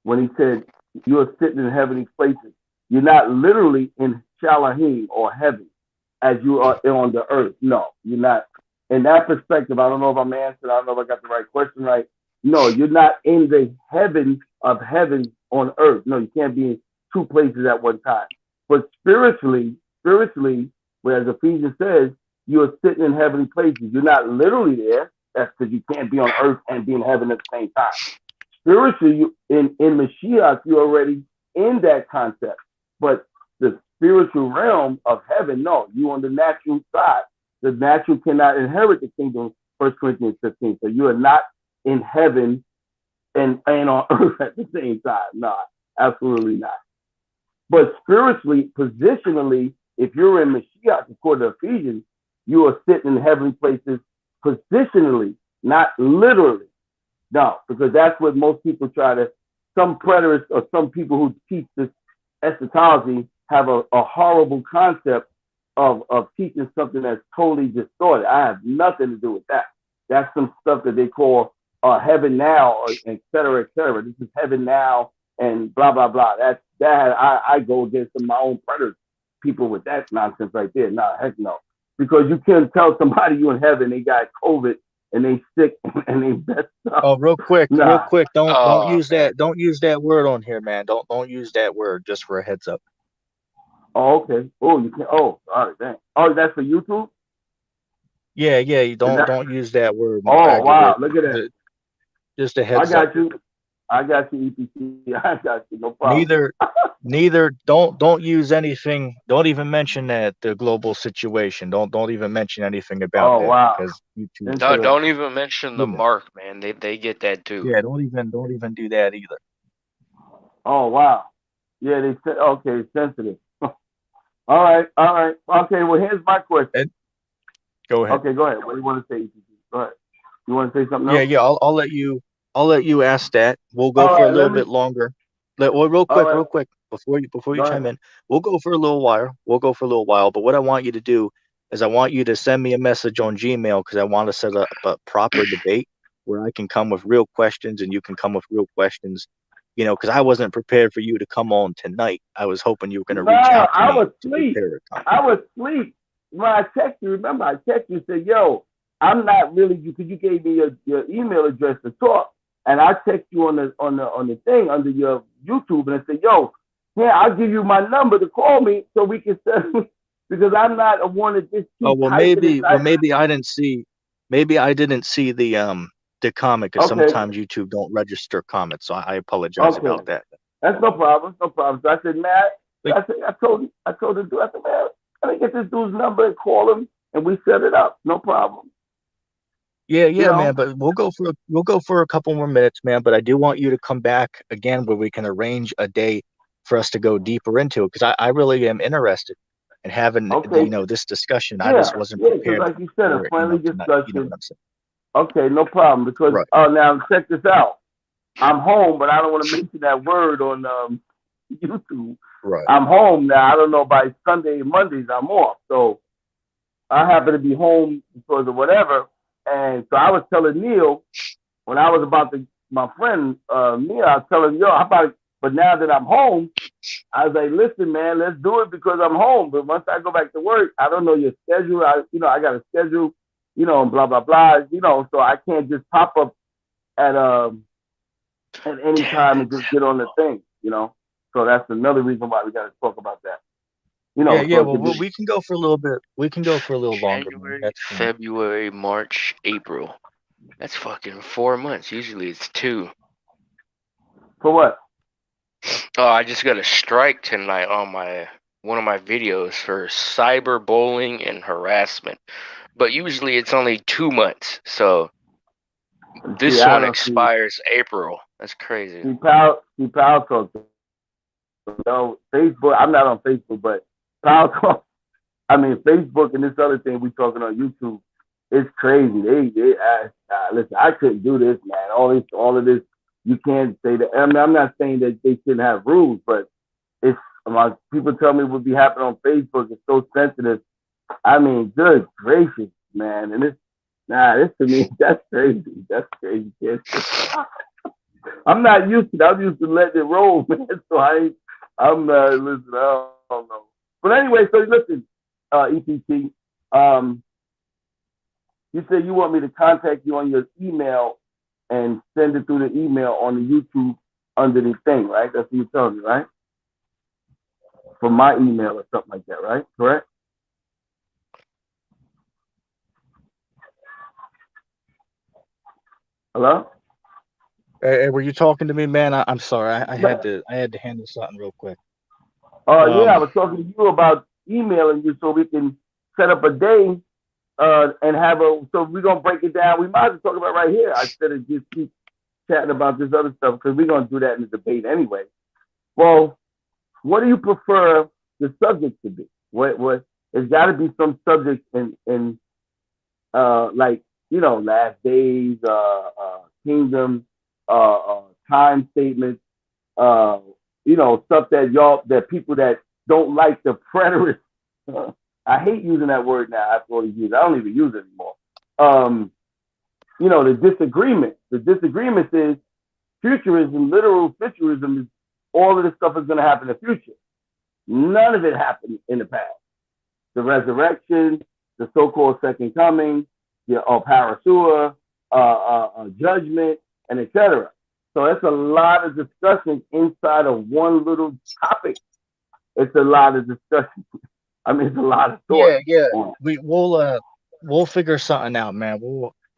when he said you are sitting in heavenly places. You're not literally in Shalahim or heaven as you are on the earth. No, you're not. In that perspective, I don't know if I'm answering. I don't know if I got the right question right. No, you're not in the heaven of heaven on earth. No, you can't be in two places at one time. But spiritually, whereas Ephesians says, you are sitting in heavenly places. You're not literally there. That's because you can't be on earth and be in heaven at the same time. Spiritually, in Mashiach, you're already in that concept. But the spiritual realm of heaven, no, you on the natural side. The natural cannot inherit the kingdom, 1 Corinthians 15. So you are not in heaven and on earth at the same time. No, absolutely not. But spiritually, positionally, if you're in Mashiach, according to Ephesians, you are sitting in heavenly places positionally, not literally. No, because that's what most people try to, some preterists or some people who teach this eschatology have a horrible concept of teaching something that's totally distorted. I have nothing to do with that. That's some stuff that they call heaven now, or et cetera, et cetera. This is heaven now and blah, blah, blah. I go against my own predators, people with that nonsense right there. Nah, heck no. Because you can't tell somebody you in heaven, they got COVID and they sick and they messed up. Oh, real quick, Nah. don't Oh, use man. don't use that word on here, man. Don't use that word, just for a heads up. Oh, okay. Oh, you can. Oh, all right, dang. Oh, that's for YouTube. Yeah, you Is that? don't use that word, Oh, wow. aggravate. Look at that. Just a I heads up. got you. I got you, EPT. I got you. No problem. Neither don't use anything. Don't even mention that the global situation. Don't even mention anything about Oh, that, wow. because YouTube. No, Interesting. don't even mention the You know. mark, man. They get that too. Yeah, don't even do that either. Oh, wow. Yeah, they said, okay, sensitive. All right, all right. Okay, well, here's my question. Ed, go ahead. Okay, go ahead. What do you want to say, EPT? Go ahead. You want to say something Yeah, else? I'll let you ask that. We'll go All for a right, little let me. before All right, real quick, before you go chime ahead. in. We'll go for a little while. But what I want you to do is I want you to send me a message on Gmail, because I want to set up a proper debate where I can come with real questions and you can come with real questions. Because I wasn't prepared for you to come on tonight. I was hoping you were going to No, reach out to I me was to asleep. prepare a topic. I was asleep. When I text you, remember I text you, said, yo, I'm not really you, because you gave me your email address to talk. And I text you on the thing under your YouTube, and I said, yo, yeah, I'll give you my number to call me so we can set because I'm not a one that just Oh, keep typing and typing. maybe I didn't see the comment, because Okay, sometimes YouTube don't register comments, so I apologize okay. about that. That's no problem. No problem. So I said, Matt, Like, I told the dude, I said, man, let me get this dude's number and call him, and we set it up. No problem. yeah, You know? man, but we'll go for a couple more minutes, man. But I do want you to come back again where we can arrange a day for us to go deeper into it, because I really am interested in having Okay. this discussion. I Yeah, just wasn't yeah, because prepared like you said, a for it, friendly tonight. You know discussion. what I'm saying? Okay, no problem. Because Right. now check this out. I'm home, but I don't want to mention that word on YouTube. Right. I'm home now. I don't know, by Sunday and Mondays I'm off, so I happen to be home because of whatever. And so I was telling Neil when I was about to, my friend Neil, I was telling him, yo, how about? But now that I'm home, I was like, listen, man, let's do it because I'm home. But once I go back to work, I don't know your schedule. I got a schedule, and blah blah blah. So I can't just pop up at any Damn time it. and just get on the thing. So that's another reason why we got to talk about that. Yeah. So it Well, can be. we can go for a little bit. We can go for a little longer, man. January, That's fine. February, March, April. That's fucking 4 months. Usually it's 2. For what? Oh, I just got a strike tonight on one of my videos for cyberbullying and harassment. But usually it's only 2 months. So See, this I one don't see. expires April. That's crazy. See, Pal Talk. Facebook. I'm not on Facebook, but Pal Talk. I mean, Facebook and this other thing we talking on YouTube. It's crazy. Listen. I couldn't do this, man. All of this. You can't say that. I mean, I'm not saying that they shouldn't have rules, but it's people tell me what be happening on Facebook is so sensitive. I mean, good gracious, man. And this to me, that's crazy. That's crazy, kid. I'm not used to that. I'm used to letting it roll, man. So I'm not, listen, I don't know. But anyway, so listen, EPT, you said you want me to contact you on your email and send it through the email on the YouTube under the thing, right? That's what you're telling me, right? From my email or something like that, right? Correct? Hello? Hey, were you talking to me, man? I'm sorry. I had to handle something real quick. Yeah, I was talking to you about emailing you so we can set up a day and have so we're gonna break it down. We might as well talk about it right here instead of just keep chatting about this other stuff because we're gonna do that in the debate anyway. Well, what do you prefer the subject to be? What there's got to be some subject in like last days, kingdom, time statements, stuff that people that don't like the preterist. I hate using that word now after all these years. I don't even use it anymore. The disagreement. The disagreement is futurism, literal futurism is all of this stuff is going to happen in the future. None of it happened in the past. The resurrection, the so-called second coming, the parasura, judgment, and etc. So it's a lot of discussion inside of one little topic. It's a lot of discussion. I mean, it's a lot of thought. Yeah. We'll figure something out, man.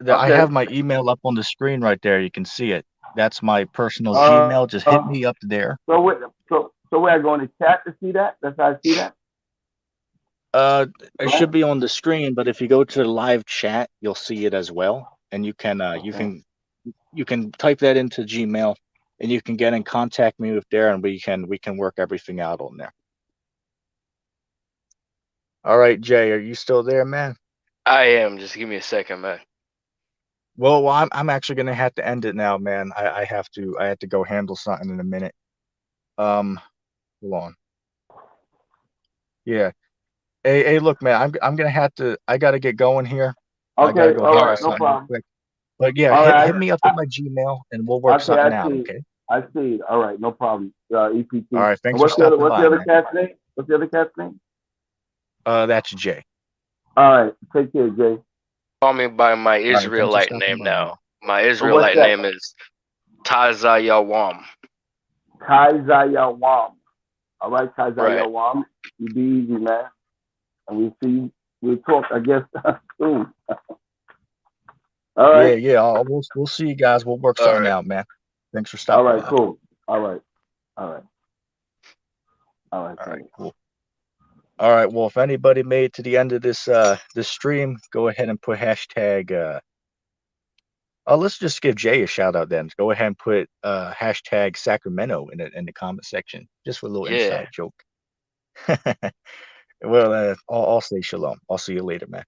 I have my email up on the screen right there. You can see it. That's my personal Gmail. Just hit me up there. So where I go in the chat to see that? That's how I see that. It should be on the screen, but if you go to the live chat, you'll see it as well, and you can type that into Gmail, and you can get in contact me with there, and we can work everything out on there. All right, Jay, are you still there, man? I am. Just give me a second, man. Well, I'm actually gonna have to end it now, man. I have to go handle something in a minute. Hold on. Yeah. Hey, look, man. I'm gonna have to. I gotta get going here. I gotta go handle something real quick. But yeah, hit me up with my Gmail, and we'll work something out. Okay. I see. All right, no problem. EPT. All right, thanks for stopping by. What's the other cat's name? What's the other cat's name? That's Jay. All right, take care, Jay. Call me by my Israelite name now. My Israelite name is Tazayawam. Tazayawam. All right, Tazayawam. You be easy, man. And we'll talk, I guess, soon. All right. Yeah. We'll see you guys. We'll work something out, man. Thanks for stopping by. All right, cool. All right, cool. All right. Well, if anybody made it to the end of this stream, go ahead and put hashtag. Let's just give Jay a shout out then. Go ahead and put hashtag Sacromento in the comment section, just for a little inside joke. Well, I'll say shalom. I'll see you later, man.